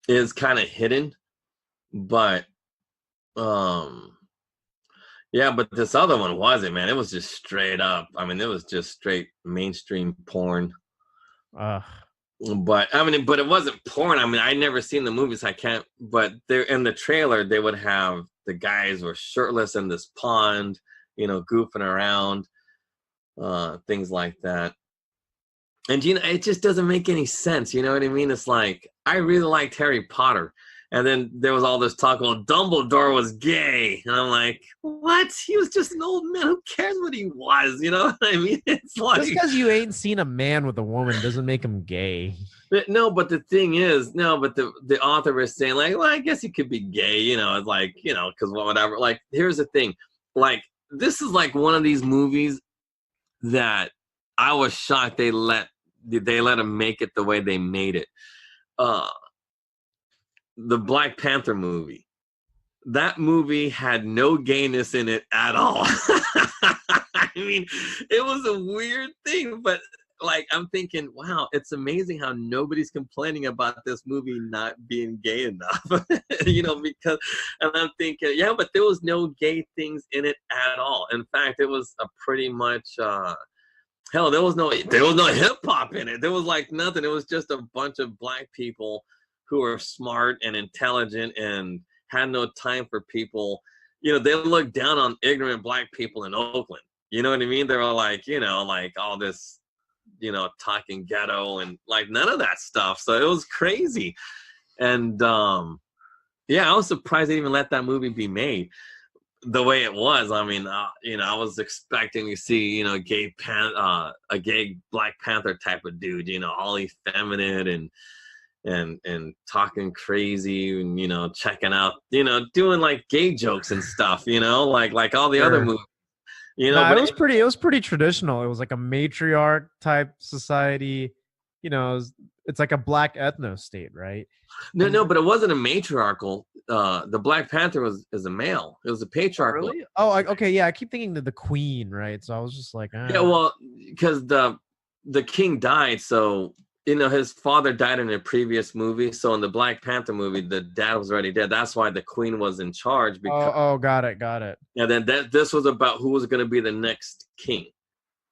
Speaker 6: is kind of hidden, but yeah, but this other one wasn't, man. It was just straight up. I mean, it was just straight mainstream porn.
Speaker 5: Ugh.
Speaker 6: But I mean, but it wasn't porn. I mean, I'd never seen the movies. So I can't. But they're in the trailer. They would have the guys were shirtless in this pond, you know, goofing around, things like that. And you know, it just doesn't make any sense. You know what I mean? It's like I really liked Harry Potter. And then there was all this talk, well, Dumbledore was gay. And I'm like, what? He was just an old man. Who cares what he was? You know what I mean? It's like...
Speaker 5: Just because you ain't seen a man with a woman doesn't make him gay.
Speaker 6: No, but the thing is, no, but the author is saying, like, well, I guess he could be gay. You know, it's like, you know, because whatever. Like, here's the thing. Like, this is like one of these movies that I was shocked they let him make it the way they made it. The Black Panther movie. That movie had no gayness in it at all. I mean, it was a weird thing, but like I'm thinking, wow, it's amazing how nobody's complaining about this movie not being gay enough. You know, because and I'm thinking, yeah, but there was no gay things in it at all. In fact, it was a pretty much hell, there was no hip hop in it. There was like nothing. It was just a bunch of black people who are smart and intelligent and had no time for people. You know, they look down on ignorant black people in Oakland. You know what I mean? They were like, you know, like all this, you know, talking ghetto and like none of that stuff. So it was crazy. And yeah, I was surprised they even let that movie be made the way it was. I mean, you know, I was expecting to see, you know, a gay Black Panther type of dude, you know, all effeminate and talking crazy and, you know, checking out, you know, doing like gay jokes and stuff, you know, like all the other movies, you know.
Speaker 5: Nah, it was pretty traditional. It was like a matriarch type society, you know. It's like a black ethno state, right?
Speaker 6: No, but it wasn't a matriarchal. The Black Panther is a male. It was a patriarchal.
Speaker 5: Really? Oh, okay, yeah. I keep thinking the queen, right? So I was just like,
Speaker 6: yeah, well, because the king died, so you know his father died in a previous movie. So in the Black Panther movie, the dad was already dead. That's why the queen was in charge. Because,
Speaker 5: got it.
Speaker 6: And then this was about who was going to be the next king.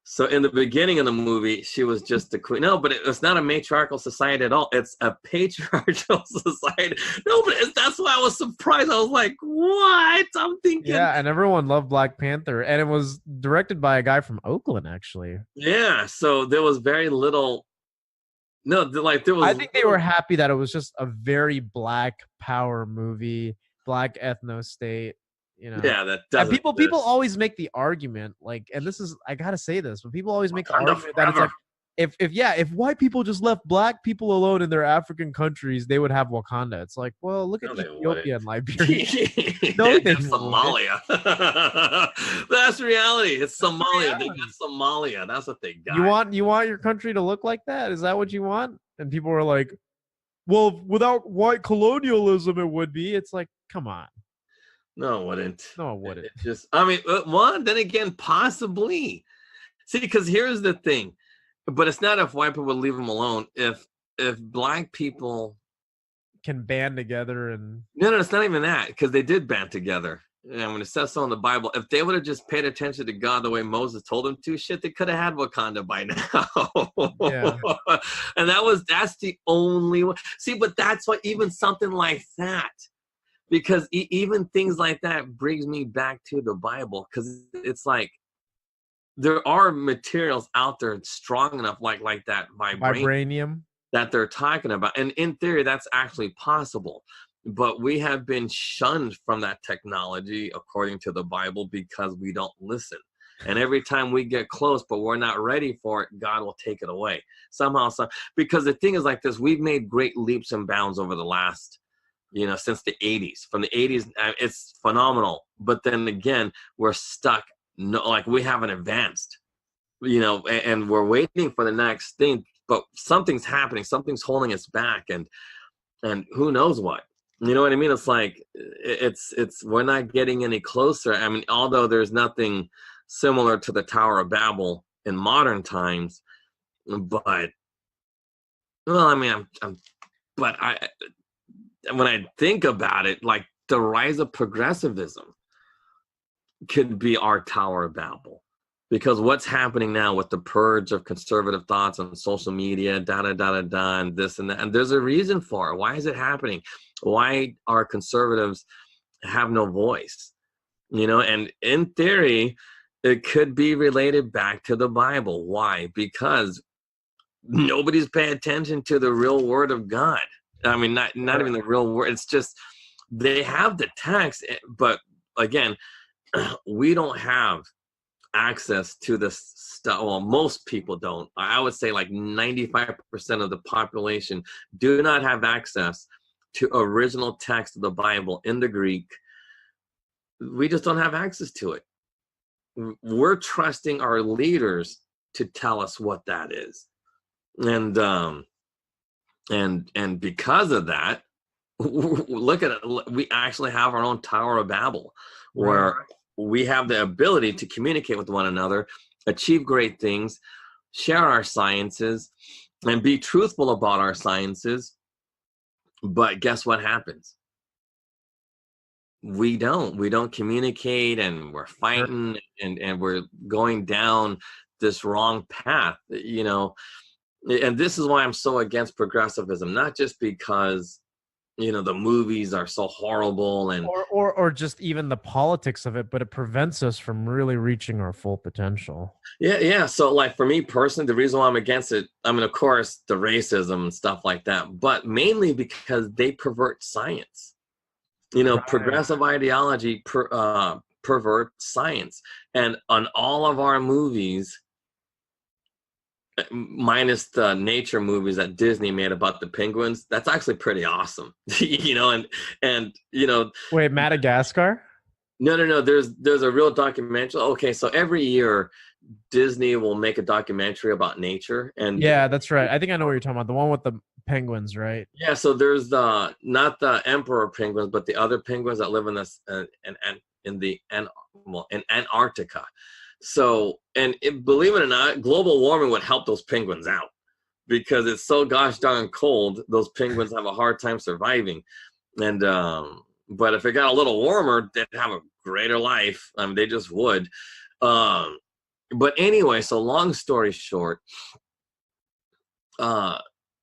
Speaker 6: So in the beginning of the movie, she was just the queen. No, but it's not a matriarchal society at all. It's a patriarchal society. No, but that's why I was surprised. I was like, what? I'm thinking.
Speaker 5: Yeah, and everyone loved Black Panther. And it was directed by a guy from Oakland, actually.
Speaker 6: Yeah, so there was very little. No, like there was.
Speaker 5: I think they were happy that it was just a very black power movie, black ethno state. You know,
Speaker 6: yeah, that doesn't.
Speaker 5: And people always make the argument, like, and this is, I gotta say this, but people always make the argument that it's like, if white people just left black people alone in their African countries, they would have Wakanda. It's like, well, look at Ethiopia and Liberia. No,
Speaker 6: that's Somalia. That's reality. It's Somalia. They got Somalia. That's what they got.
Speaker 5: You want your country to look like that? Is that what you want? And people were like, well, without white colonialism, it would be. It's like, come on.
Speaker 6: No, it wouldn't.
Speaker 5: No, it wouldn't.
Speaker 6: It just, I mean, one, then again, possibly. See, because here's the thing. But it's not if white people leave them alone. If black people
Speaker 5: can band together and...
Speaker 6: No, it's not even that. Because they did band together. And when it says so in the Bible, if they would have just paid attention to God the way Moses told them to, shit, they could have had Wakanda by now.
Speaker 5: Yeah.
Speaker 6: And that's the only one. See, but that's what even something like that. Because even things like that brings me back to the Bible. Because it's like, there are materials out there strong enough, like that vibranium that they're talking about. And in theory, that's actually possible. But we have been shunned from that technology, according to the Bible, because we don't listen. And every time we get close, but we're not ready for it, God will take it away somehow. Because the thing is like this, we've made great leaps and bounds over the last since the 80s. From the 80s, it's phenomenal. But then again, we're stuck. No, like we haven't advanced, and we're waiting for the next thing. But something's happening. Something's holding us back, and who knows what. You know what I mean? It's like it's we're not getting any closer. I mean, although there's nothing similar to the Tower of Babel in modern times, but well, I mean, but when I think about it, like the rise of progressivism could be our Tower of Babel, because what's happening now with the purge of conservative thoughts on social media, and this and that, and there's a reason for it. Why is it happening? Why are conservatives have no voice? And in theory, it could be related back to the Bible. Why? Because nobody's paying attention to the real word of God. I mean, not even the real word. It's just they have the text, but again, we don't have access to this stuff. Well, most people don't. I would say like 95% of the population do not have access to original text of the Bible in the Greek. We just don't have access to it. We're trusting our leaders to tell us what that is. And because of that, look at it. We actually have our own Tower of Babel, where we have the ability to communicate with one another, achieve great things, share our sciences, and be truthful about our sciences. But guess what happens? We don't communicate, and we're fighting, and we're going down this wrong path, and this is why I'm so against progressivism, not just because the movies are so horrible and
Speaker 5: or just even the politics of it, but it prevents us from really reaching our full potential.
Speaker 6: Yeah. So like for me personally, the reason why I'm against it, I mean, of course, the racism and stuff like that, but mainly because they pervert science. Progressive ideology perverts science. And on all of our movies, minus the nature movies that Disney made about the penguins, that's actually pretty awesome. and
Speaker 5: Wait, Madagascar?
Speaker 6: No. There's a real documentary. Okay, so every year Disney will make a documentary about nature, and
Speaker 5: yeah, that's right. I think I know what you're talking about. The one with the penguins, right?
Speaker 6: Yeah. So there's not the emperor penguins, but the other penguins that live in this in Antarctica. So, believe it or not, global warming would help those penguins out, because it's so gosh darn cold. Those penguins have a hard time surviving, and but if it got a little warmer, they'd have a greater life. They just would. But anyway, so long story short,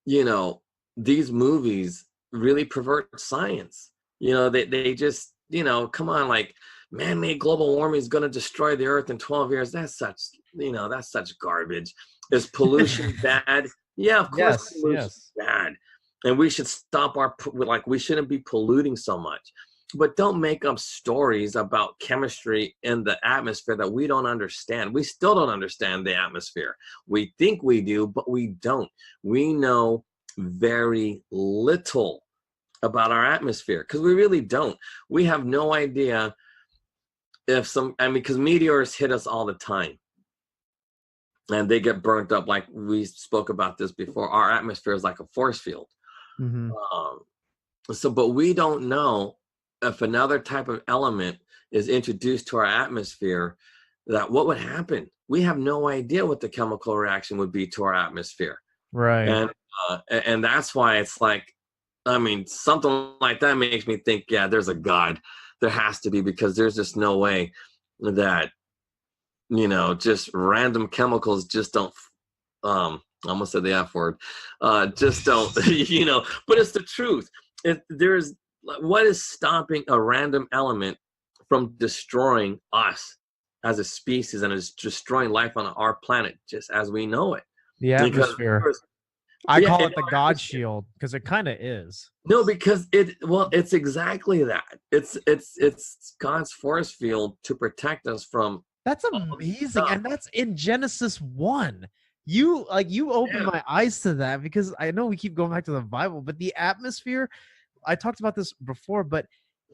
Speaker 6: these movies really pervert science. They just, come on, like, man-made global warming is going to destroy the earth in 12 years. That's such garbage. Is pollution bad? Yeah, of course. Pollution's bad. And we should stop we shouldn't be polluting so much. But don't make up stories about chemistry in the atmosphere that we don't understand. We still don't understand the atmosphere. We think we do, but we don't. We know very little about our atmosphere, because we really don't. We have no idea because meteors hit us all the time, and they get burnt up. Like we spoke about this before, our atmosphere is like a force field.
Speaker 5: Mm-hmm.
Speaker 6: But we don't know if another type of element is introduced to our atmosphere, that what would happen. We have no idea what the chemical reaction would be to our atmosphere.
Speaker 5: Right.
Speaker 6: And that's why it's like, something like that makes me think, yeah, there's a God. There has to be, because there's just no way that, just random chemicals just don't, I almost said the F word, just don't, but it's the truth. What is stopping a random element from destroying us as a species, and is destroying life on our planet just as we know it?
Speaker 5: The atmosphere. I call it the God shield, because it kind of is.
Speaker 6: No, because it's exactly that. It's God's force field to protect us from.
Speaker 5: That's amazing, and that's in Genesis 1. You opened my eyes to that, because I know we keep going back to the Bible, but the atmosphere. I talked about this before, but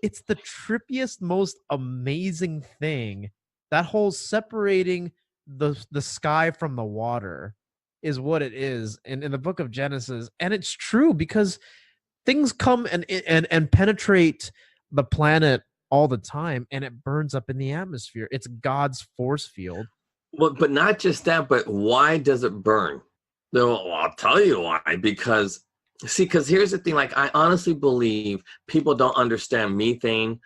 Speaker 5: it's the trippiest, most amazing thing. That whole separating the sky from the water is what it is in the book of Genesis. And it's true because things come and penetrate the planet all the time, and it burns up in the atmosphere. It's God's force field.
Speaker 6: Well, but not just that, but why does it burn? No, I'll tell you why. Because here's the thing. Like, I honestly believe people don't understand methane,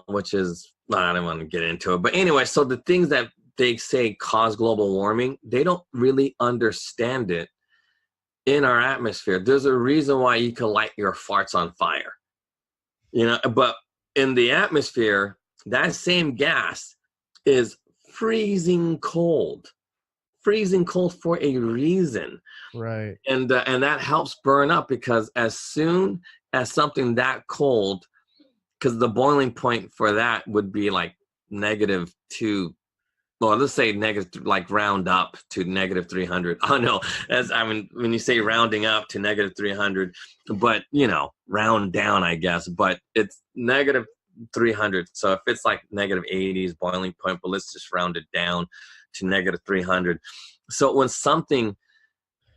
Speaker 6: which is, I don't want to get into it. But anyway, so the things that they say cause global warming, they don't really understand it in our atmosphere. There's a reason why you can light your farts on fire. But in the atmosphere, that same gas is freezing cold for a reason,
Speaker 5: right?
Speaker 6: And that helps burn up, because as soon as something that cold, because the boiling point for that would be like -2, well, let's say negative, like round up to -300. Oh no, when you say rounding up to -300, but round down, I guess, but it's -300. So if it's like -80s boiling point, but let's just round it down to -300. So when something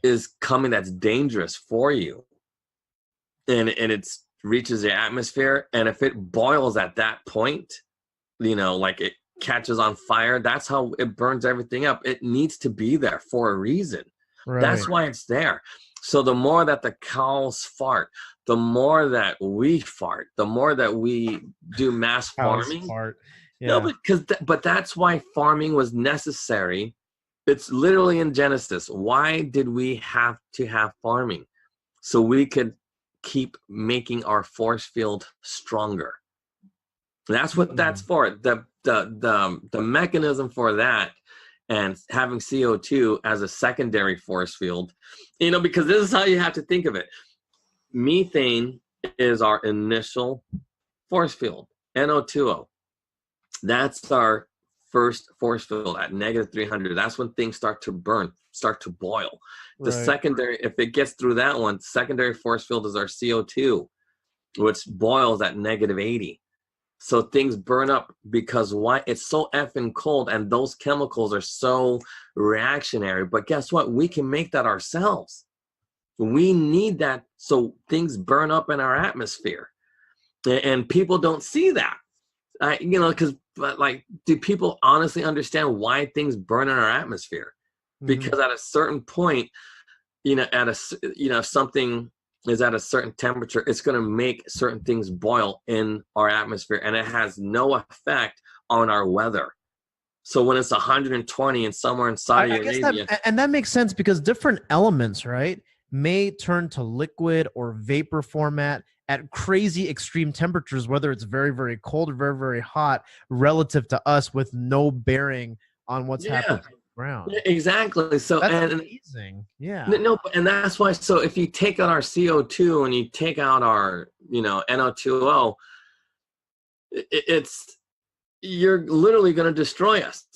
Speaker 6: is coming that's dangerous for you, and it reaches the atmosphere, and if it boils at that point, like it catches on fire, that's how it burns everything up. It needs to be there for a reason.
Speaker 5: Right.
Speaker 6: That's why it's there. So the more that the cows fart, the more that we fart, the more that we do mass farming.
Speaker 5: Yeah.
Speaker 6: No, but that's why farming was necessary. It's literally in Genesis. Why did we have to have farming? So we could keep making our force field stronger. That's what that's for. The mechanism for that, and having CO2 as a secondary force field, because this is how you have to think of it. Methane is our initial force field, NO2O. That's our first force field at -300. That's when things start to burn, start to boil. The secondary, if it gets through that one, secondary force field is our CO2, which boils at -80. So things burn up, because why? It's so effing cold, and those chemicals are so reactionary. But guess what? We can make that ourselves. We need that, so things burn up in our atmosphere, and people don't see that. Do people honestly understand why things burn in our atmosphere? Because at a certain point, if something is at a certain temperature, it's going to make certain things boil in our atmosphere, and it has no effect on our weather. So when it's 120 and somewhere in Saudi Arabia,
Speaker 5: that makes sense, because different elements, right, may turn to liquid or vapor format at crazy extreme temperatures, whether it's very, very cold or very, very hot, relative to us, with no bearing on what's happening on the ground.
Speaker 6: Exactly. So
Speaker 5: that's amazing. Yeah.
Speaker 6: No, and that's why. So if you take out our CO2 and you take out our, NO2O, you're literally going to destroy us.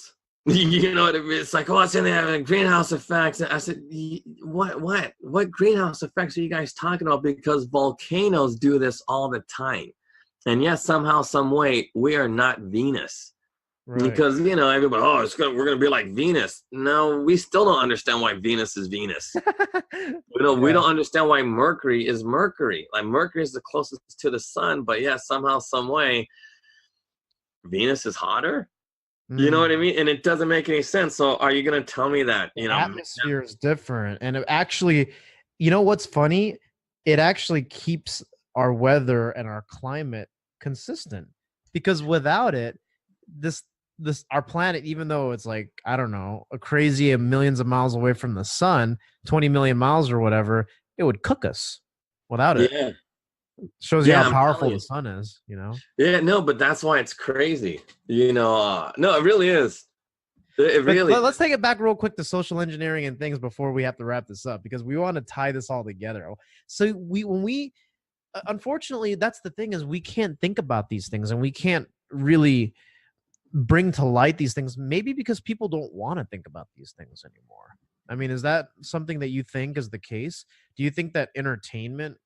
Speaker 6: You know what I mean? It's like, it's in there, greenhouse effects. And I said, what greenhouse effects are you guys talking about? Because volcanoes do this all the time. And yes, somehow, some way, we are not Venus. Right. Because, everybody, we're going to be like Venus. No, we still don't understand why Venus is Venus. We don't understand why Mercury is Mercury. Like, Mercury is the closest to the sun, but somehow, some way, Venus is hotter. You know what I mean? And it doesn't make any sense. So are you going to tell me that,
Speaker 5: the atmosphere is different? And it actually, what's funny? It actually keeps our weather and our climate consistent, because without it, this our planet, even though it's like, I don't know, a crazy millions of miles away from the sun, 20 million miles or whatever, it would cook us without it.
Speaker 6: Yeah.
Speaker 5: Shows you how powerful the sun is,
Speaker 6: Yeah, no, but that's why it's crazy. No, it really is. It really.
Speaker 5: Let's take it back real quick to social engineering and things before we have to wrap this up, because we want to tie this all together. So unfortunately, that's the thing, is we can't think about these things, and we can't really bring to light these things, maybe because people don't want to think about these things anymore. I mean, is that something that you think is the case? Do you think that entertainment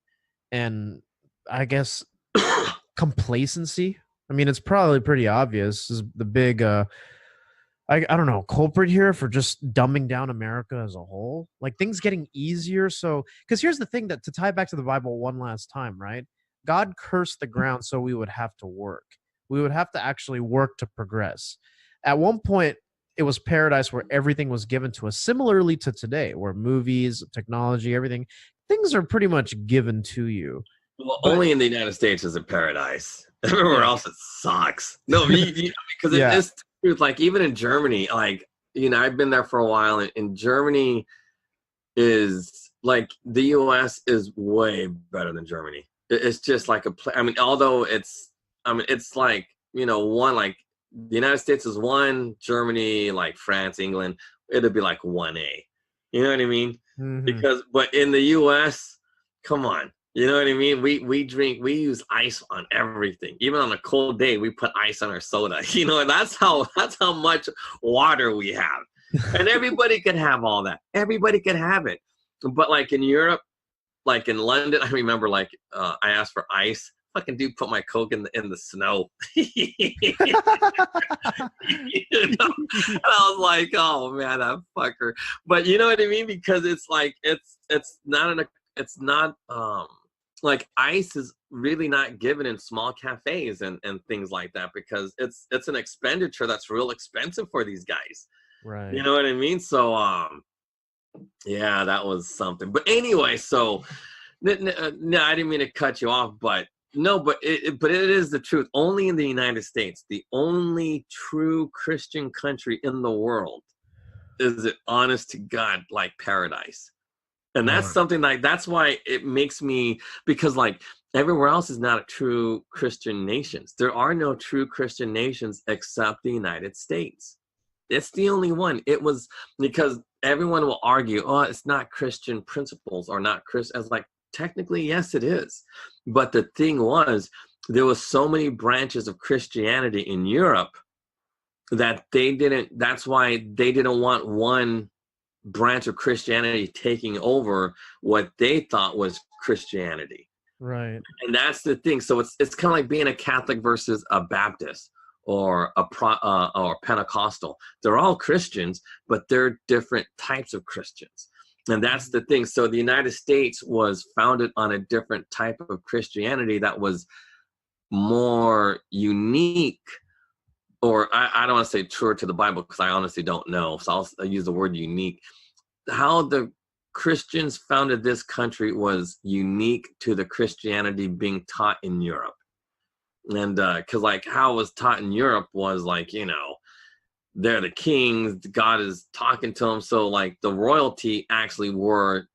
Speaker 5: and I guess, complacency. I mean, it's probably pretty obvious. This is the big I don't know, culprit here for just dumbing down America as a whole. Like things getting easier. So, because here's the thing, that to tie back to the Bible one last time, right? God cursed the ground so we would have to work. We would have to actually work to progress. At one point, it was paradise where everything was given to us, similarly to today, where movies, technology, everything, things are pretty much given to you.
Speaker 6: Well,
Speaker 5: But
Speaker 6: only in the United States is it paradise. Everywhere
Speaker 5: yeah,
Speaker 6: else, it sucks. No, because it
Speaker 5: yeah,
Speaker 6: is the truth. Like even in Germany, like I've been there for a while, and in Germany is like the U.S. is way better than Germany. It's just like I mean, although it's like one like the United States is one, Germany like France, England, it'd be like 1A. You know what I mean?
Speaker 5: hmm,
Speaker 6: But in the U.S., come on. You know what I mean? We use ice on everything. Even on a cold day, we put ice on our soda. And that's how much water we have. And everybody could have all that. Everybody could have it. But like in Europe, like in London, I remember like I asked for ice. Fucking dude put my Coke in the snow. And I was like, oh man, that fucker. But you know what I mean? Because it's like it's not like ice is really not given in small cafes and things like that, because it's an expenditure that's real expensive for these guys. You
Speaker 5: right.
Speaker 6: know what I mean? So yeah, that was something. But anyway, so no, I didn't mean to cut you off, but no, but it is the truth. Only in the United States, the only true Christian country in the world, is it honest to God like paradise. And that's
Speaker 5: Right.
Speaker 6: something like that's why it makes me, because like everywhere else is not a true Christian nations. There are no true Christian nations except the United States. It's the only one. It was because everyone will argue, oh, it's not Christian principles or not Christian. As like technically, yes, it is. But the thing was, there was so many branches of Christianity in Europe that that's why they didn't want one branch of Christianity taking over what they thought was Christianity.
Speaker 5: Right.
Speaker 6: And that's the thing. So it's kind of like being a Catholic versus a Baptist or or Pentecostal. They're all Christians, but they're different types of Christians. And that's the thing. So the United States was founded on a different type of Christianity that was more unique, or I don't want to say truer to the Bible because I honestly don't know. So I'll use the word unique. How the Christians founded this country was unique to the Christianity being taught in Europe. And because like how it was taught in Europe was like, they're the kings, God is talking to them. So like the royalty actually were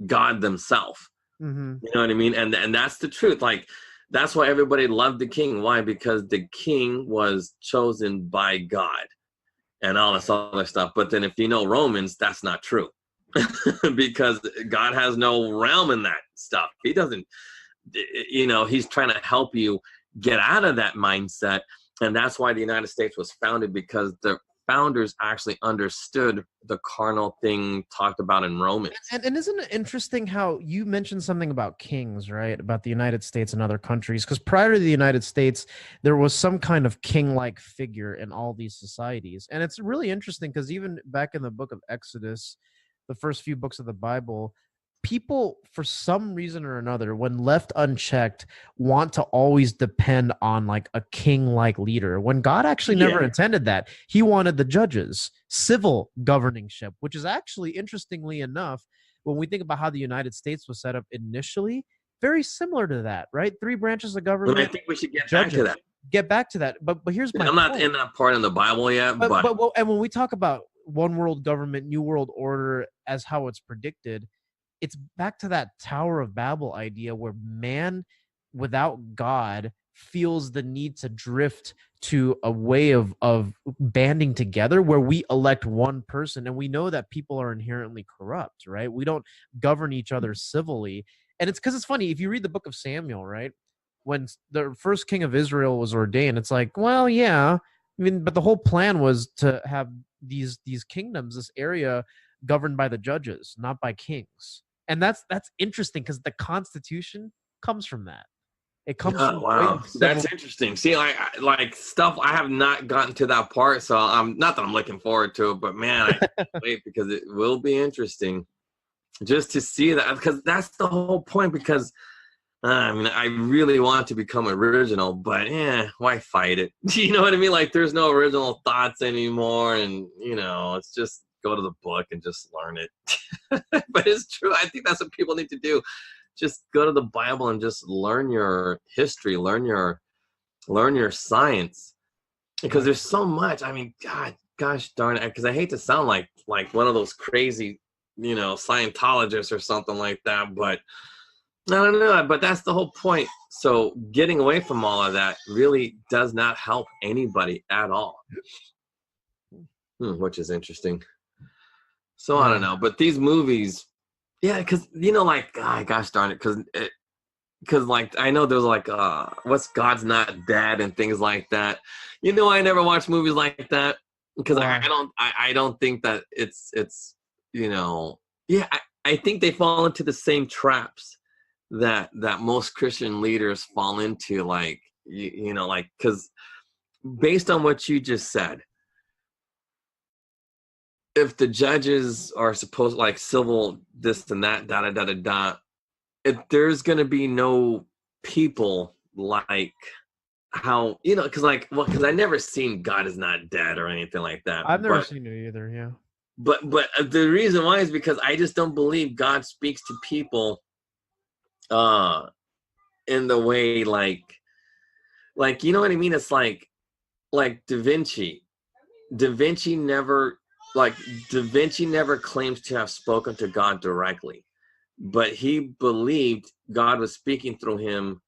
Speaker 6: God themselves.
Speaker 5: Hmm.
Speaker 6: You know what I mean? And that's the truth. Like, that's why everybody loved the king. Why? Because the king was chosen by God and all this other stuff. But then if you know Romans, that's not true. Because God has no realm in that stuff. He doesn't, he's trying to help you get out of that mindset. And that's why the United States was founded, because the founders actually understood the carnal thing talked about in Romans.
Speaker 5: And isn't it interesting how you mentioned something about kings, right? About the United States and other countries. Because prior to the United States, there was some kind of king-like figure in all these societies. And it's really interesting because even back in the book of Exodus, the first few books of the Bible, people, for some reason or another, when left unchecked, want to always depend on like a king-like leader, when God actually never intended that. He wanted the judges, civil governingship, which is actually, interestingly enough, when we think about how the United States was set up initially, very similar to that, right? 3 branches of government.
Speaker 6: And I think we should get
Speaker 5: judges.
Speaker 6: back to that.
Speaker 5: Get back to that. But here's my
Speaker 6: I'm not
Speaker 5: point.
Speaker 6: in that part of the Bible yet, but
Speaker 5: And when we talk about one world government, new world order as how it's predicted, it's back to that Tower of Babel idea where man without God feels the need to drift to a way of banding together where we elect one person. And we know that people are inherently corrupt, right? We don't govern each other civilly. And it's because it's funny. If you read the book of Samuel, right? When the first king of Israel was ordained, it's like, well, yeah. I mean, but the whole plan was to have these kingdoms, this area governed by the judges, not by kings. And that's interesting because the Constitution comes from that. It comes
Speaker 6: Oh,
Speaker 5: from
Speaker 6: wow,
Speaker 5: civil.
Speaker 6: that's interesting. See, like stuff I have not gotten to that part, so I'm not that I'm looking forward to it, but man, I can't wait because it will be interesting just to see that, because that's the whole point. Because I mean, I really want to become original, but why fight it? You know what I mean? Like, there's no original thoughts anymore, and it's just go to the book and just learn it. But it's true. I think that's what people need to do. Just go to the Bible and just learn your history, learn your science, because there's so much. I mean, gosh darn it, because I hate to sound like one of those crazy, Scientologists or something like that, but I don't know. But that's the whole point. So getting away from all of that really does not help anybody at all, which is interesting. So I don't know, but these movies, because gosh darn it, because like I know there's like what's God's Not Dead and things like that. I never watch movies like that because I don't think that it's I think they fall into the same traps that most Christian leaders fall into, like because based on what you just said, if the judges are supposed like civil this and that if there's gonna be no people like how because I never seen God Is Not Dead or anything like that.
Speaker 5: I've never seen it either. Yeah.
Speaker 6: But the reason why is because I just don't believe God speaks to people in the way like you know what I mean? It's like Da Vinci never claims to have spoken to God directly, but he believed God was speaking through him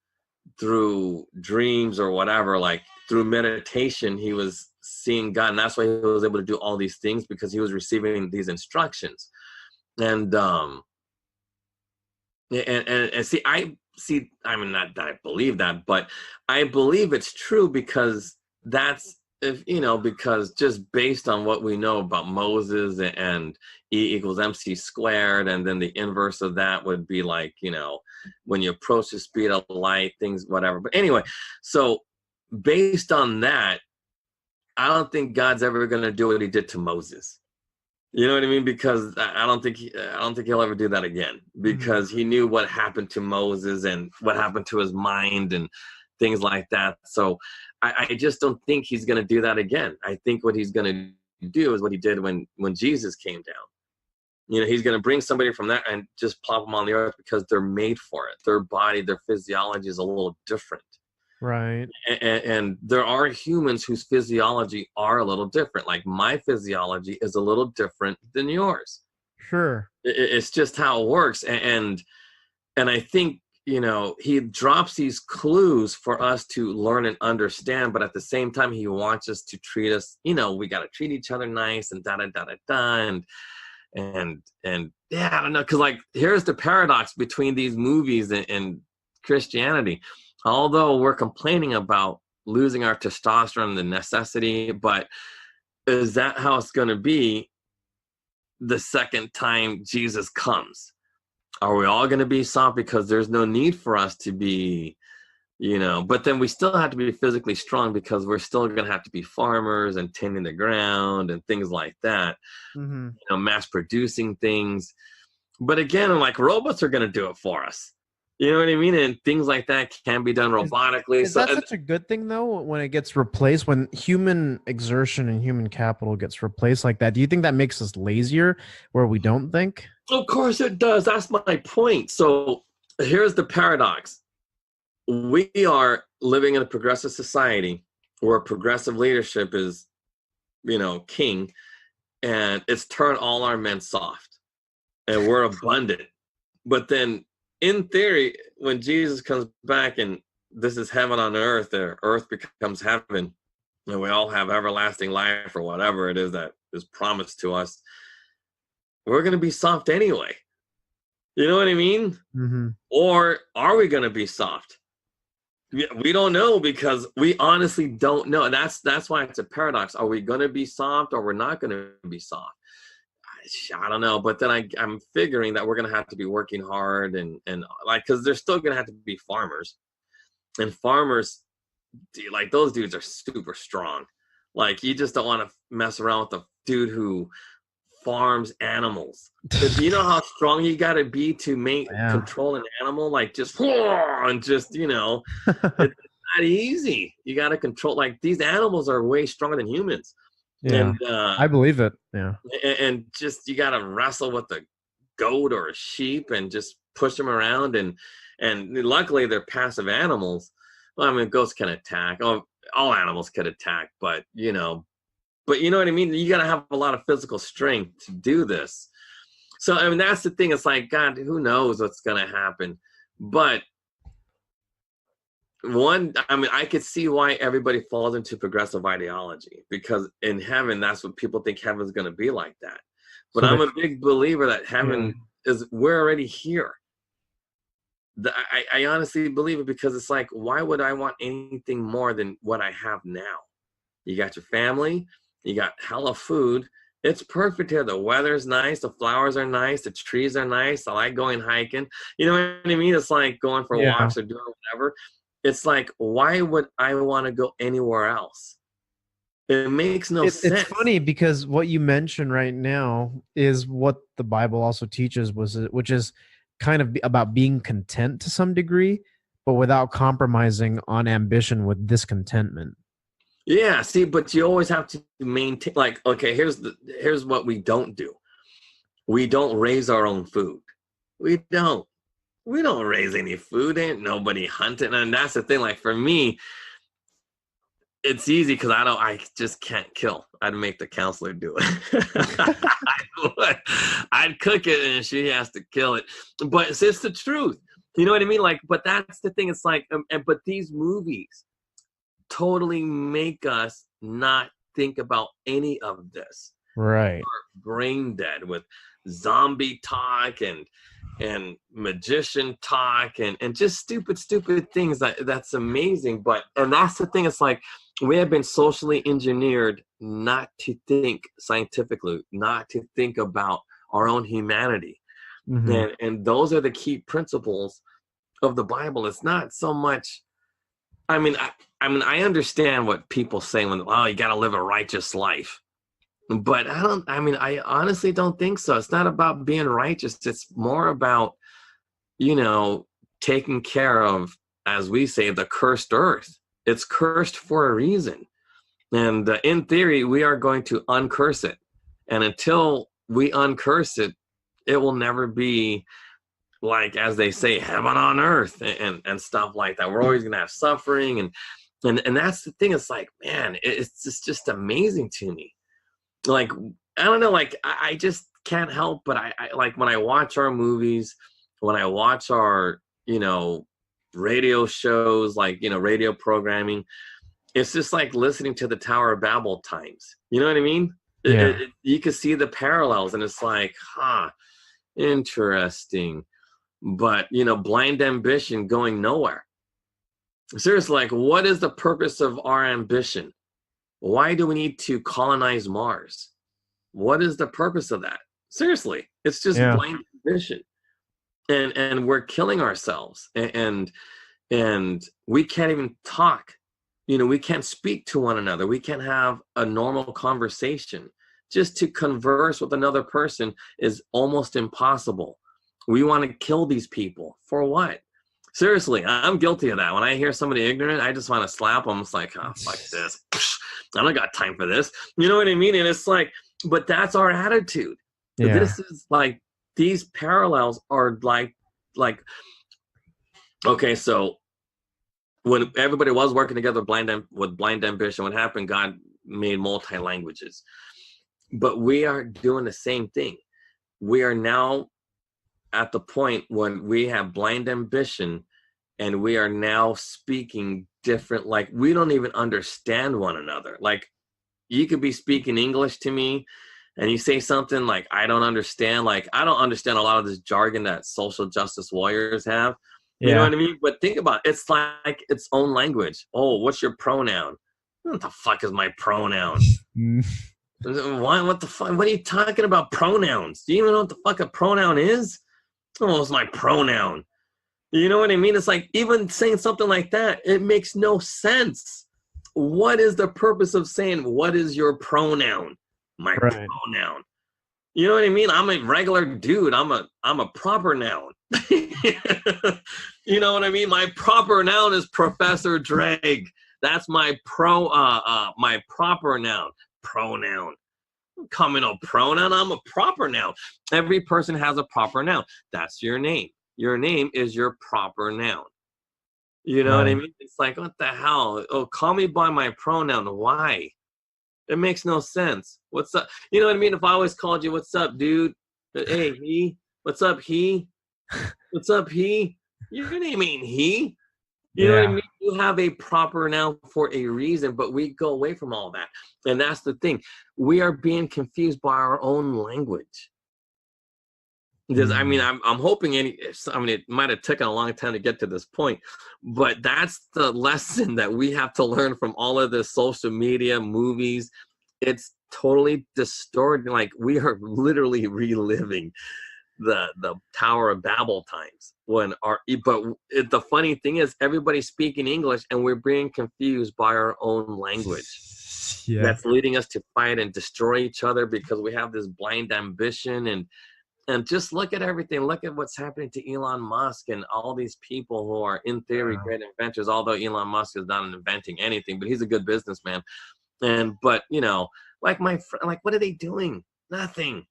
Speaker 6: through dreams or whatever, like through meditation. He was seeing God, and that's why he was able to do all these things, because he was receiving these instructions. And I mean, not that I believe that, but I believe it's true, because that's because just based on what we know about Moses and E equals MC squared, and then the inverse of that would be like, when you approach the speed of light, things, whatever. But anyway, so based on that, I don't think God's ever going to do what he did to Moses. You know what I mean? Because I don't think he'll ever do that again, because he knew what happened to Moses and what happened to his mind and things like that. So I just don't think he's going to do that again. I think what he's going to do is what he did when Jesus came down. He's going to bring somebody from that and just plop them on the earth, because they're made for it. Their body, their physiology is a little different.
Speaker 5: Right.
Speaker 6: And there are humans whose physiology are a little different. Like my physiology is a little different than yours.
Speaker 5: Sure.
Speaker 6: It's just how it works. And I think, he drops these clues for us to learn and understand, but at the same time, he wants us to treat us, we got to treat each other nice and and I don't know. Cause like, here's the paradox between these movies and Christianity. Although we're complaining about losing our testosterone, the necessity, but is that how it's going to be the second time Jesus comes? Are we all going to be soft? Because there's no need for us to be, but then we still have to be physically strong, because we're still going to have to be farmers and tending the ground and things like that, mass producing things. But again, like robots are going to do it for us. You know what I mean? And things like that can be done robotically.
Speaker 5: Is that such a good thing, though, when it gets replaced, when human exertion and human capital gets replaced like that? Do you think that makes us lazier, where we don't think?
Speaker 6: Of course it does. That's my point. So here's the paradox. We are living in a progressive society where progressive leadership is, king, and it's turned all our men soft, and we're abundant. But then, in theory, when Jesus comes back and this is heaven on earth, the earth becomes heaven, and we all have everlasting life or whatever it is that is promised to us, we're going to be soft anyway. You know what I mean? Or are we going to be soft? We don't know, because we honestly don't know. And that's why it's a paradox. Are we going to be soft, or we're not going to be soft? I don't know. But then I'm figuring that we're going to have to be working hard and like, because there's still going to have to be farmers. And farmers, like, those dudes are super strong. Like, you just don't want to mess around with the dude who farms animals. You know how strong you got to be to control an animal? Like, just, and just, you know, it's not easy. You got to control, like, these animals are way stronger than humans.
Speaker 5: Yeah,
Speaker 6: and
Speaker 5: I believe it. Yeah.
Speaker 6: And just, you got to wrestle with a goat or a sheep and just push them around. And luckily they're passive animals. Well, I mean, ghosts can attack. All animals can attack, but you know what I mean? You got to have a lot of physical strength to do this. So, I mean, that's the thing. It's like, God, who knows what's going to happen? But I could see why everybody falls into progressive ideology, because in heaven, that's what people think heaven's going to be like that. But I'm a big believer that heaven we're already here. I honestly believe it, because it's like, why would I want anything more than what I have now? You got your family, you got hella food. It's perfect here. The weather's nice, the flowers are nice, the trees are nice. I like going hiking. You know what I mean? It's like going for walks or doing whatever. It's like, why would I want to go anywhere else? It makes no sense.
Speaker 5: It's funny, because what you mentioned right now is what the Bible also teaches, which is kind of about being content to some degree, but without compromising on ambition with discontentment.
Speaker 6: Yeah, see, but you always have to maintain, like, okay, here's what we don't do. We don't raise our own food. We don't raise any food. Ain't nobody hunting. And that's the thing. Like, for me, it's easy because I just can't kill. I'd make the counselor do it. I'd cook it and she has to kill it. But it's the truth. You know what I mean? Like, but that's the thing. It's like, but these movies totally make us not think about any of this.
Speaker 5: Right.
Speaker 6: We're brain dead with zombie talk and magician talk and just stupid things. That's amazing. And that's the thing. It's like, we have been socially engineered not to think scientifically, not to think about our own humanity. Mm-hmm. And those are the key principles of the Bible. It's not so much, I mean, I understand what people say when, you got to live a righteous life. But I honestly don't think so. It's not about being righteous. It's more about, taking care of, as we say, the cursed earth. It's cursed for a reason. And in theory, we are going to uncurse it. And until we uncurse it, it will never be, like, as they say, heaven on earth and stuff like that. We're always going to have suffering. And that's the thing. It's like, man, it's just amazing to me. Like, I don't know, like, I just can't help but I like, when I watch our movies, when I watch our, radio shows, like, radio programming, it's just like listening to the Tower of Babel times. You know what I mean?
Speaker 5: Yeah.
Speaker 6: You can see the parallels, and it's like, interesting. But, blind ambition going nowhere. Seriously, like, what is the purpose of our ambition? Why do we need to colonize Mars? What is the purpose of that? Seriously, it's just blind ambition. And we're killing ourselves. And we can't even talk. We can't speak to one another. We can't have a normal conversation. Just to converse with another person is almost impossible. We want to kill these people. For what? Seriously, I'm guilty of that. When I hear somebody ignorant, I just want to slap them. It's like, oh, fuck this. I don't got time for this. You know what I mean? And it's like, but that's our attitude. Yeah. This is like, these parallels are like, okay, so when everybody was working together with blind ambition, what happened? God made multi-languages. But we are doing the same thing. We are now at the point when we have blind ambition, and we are now speaking different, like, we don't even understand one another. Like, you could be speaking English to me and you say something like, I don't understand. Like, I don't understand a lot of this jargon that social justice warriors have. You know what I mean? But think about it. It's like its own language. Oh, what's your pronoun? What the fuck is my pronoun? What the fuck? What are you talking about? Pronouns? Do you even know what the fuck a pronoun is? Oh, it's my pronoun. You know what I mean? It's like even saying something like that, it makes no sense. What is the purpose of saying, what is your pronoun? My pronoun. You know what I mean? I'm a regular dude. I'm a proper noun. You know what I mean? My proper noun is Professor Drake. That's my my proper noun. Pronoun. Coming a pronoun, I'm a proper noun. Every person has a proper noun. That's your name. Your name is your proper noun. You know what I mean? It's like, what the hell? Oh, call me by my pronoun. Why? It makes no sense. What's up? You know what I mean? If I always called you, what's up, dude? Hey, he. What's up, he? What's up, he? Your name ain't he. You know what I mean? You have a proper noun for a reason, but we go away from all that. And that's the thing. We are being confused by our own language. Because I mean, I'm hoping it might have taken a long time to get to this point, but that's the lesson that we have to learn from all of this social media, movies. It's totally distorted. Like we are literally reliving the Tower of Babel times the funny thing is everybody's speaking English and we're being confused by our own language. That's leading us to fight and destroy each other because we have this blind ambition and just look at everything. Look at what's happening to Elon Musk and all these people who are in theory great inventors, although Elon Musk is not inventing anything, but he's a good businessman. But you know, like what are they doing? Nothing.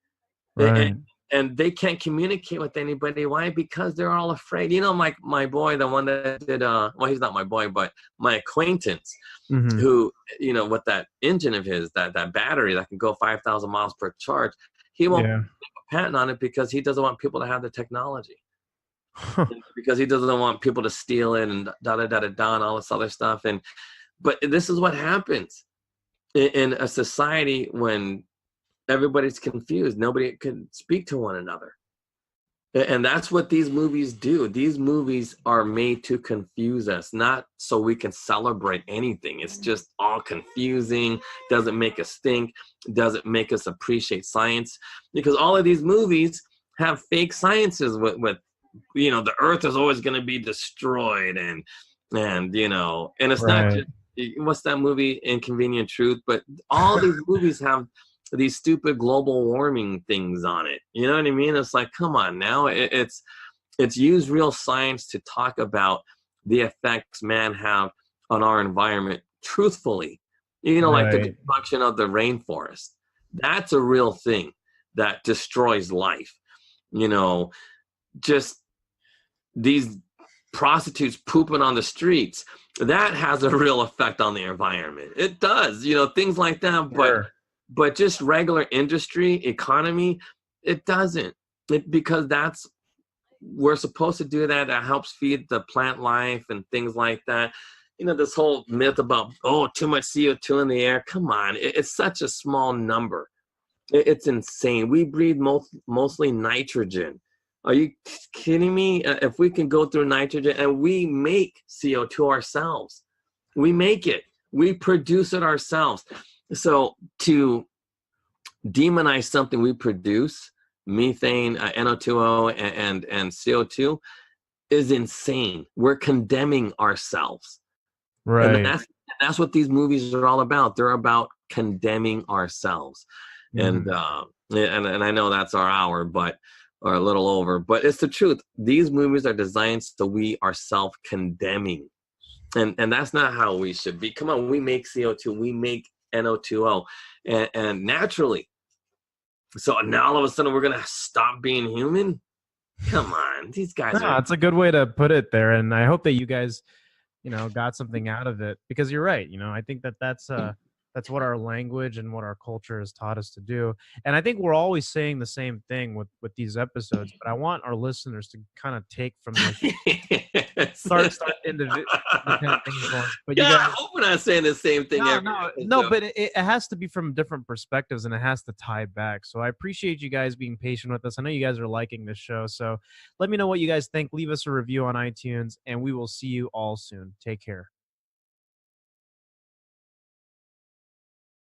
Speaker 6: And they can't communicate with anybody. Why? Because they're all afraid. You know, my boy, the one that did, well, he's not my boy, but my acquaintance who, you know, with that engine of his, that battery that can go 5,000 miles per charge, he won't make a patent on it because he doesn't want people to have the technology. Because he doesn't want people to steal it and and all this other stuff. But this is what happens in a society when everybody's confused. Nobody can speak to one another. And that's what these movies do. These movies are made to confuse us, not so we can celebrate anything. It's just all confusing, doesn't make us think, doesn't make us appreciate science. Because all of these movies have fake sciences with you know, the earth is always going to be destroyed and you know, and it's not just, what's that movie, Inconvenient Truth? But all these movies have these stupid global warming things on it. You know what I mean? It's like, come on now. It's used real science to talk about the effects man have on our environment truthfully. You know, like the destruction of the rainforest. That's a real thing that destroys life. You know, just these prostitutes pooping on the streets. That has a real effect on the environment. It does, you know, things like that. But just regular industry, economy, it doesn't. Because we're supposed to do that. That helps feed the plant life and things like that. You know, this whole myth about, too much CO2 in the air. Come on, it's such a small number. It's insane. We breathe mostly nitrogen. Are you kidding me? If we can go through nitrogen, and we make CO2 ourselves. We make it. We produce it ourselves. So to demonize something we produce, methane, NO2 and CO2, is insane. We're condemning ourselves. And that's what these movies are all about. They're about condemning ourselves. And I know that's our hour, or a little over, but it's the truth. These movies are designed so we are self-condemning. And that's not how we should be. Come on, we make CO2, we make NO2, and naturally. So now all of a sudden we're gonna stop being human? Come on, these guys.
Speaker 5: It's a good way to put it there, and I hope that you guys, you know, got something out of it, because you're right. You know, I think that's what our language and what our culture has taught us to do. And I think we're always saying the same thing with these episodes, but I want our listeners to kind of take from this. start independent things going. But
Speaker 6: yeah, I hope we're not saying the same thing.
Speaker 5: No, but it has to be from different perspectives, and it has to tie back. So I appreciate you guys being patient with us. I know you guys are liking this show. So let me know what you guys think. Leave us a review on iTunes, and we will see you all soon. Take care.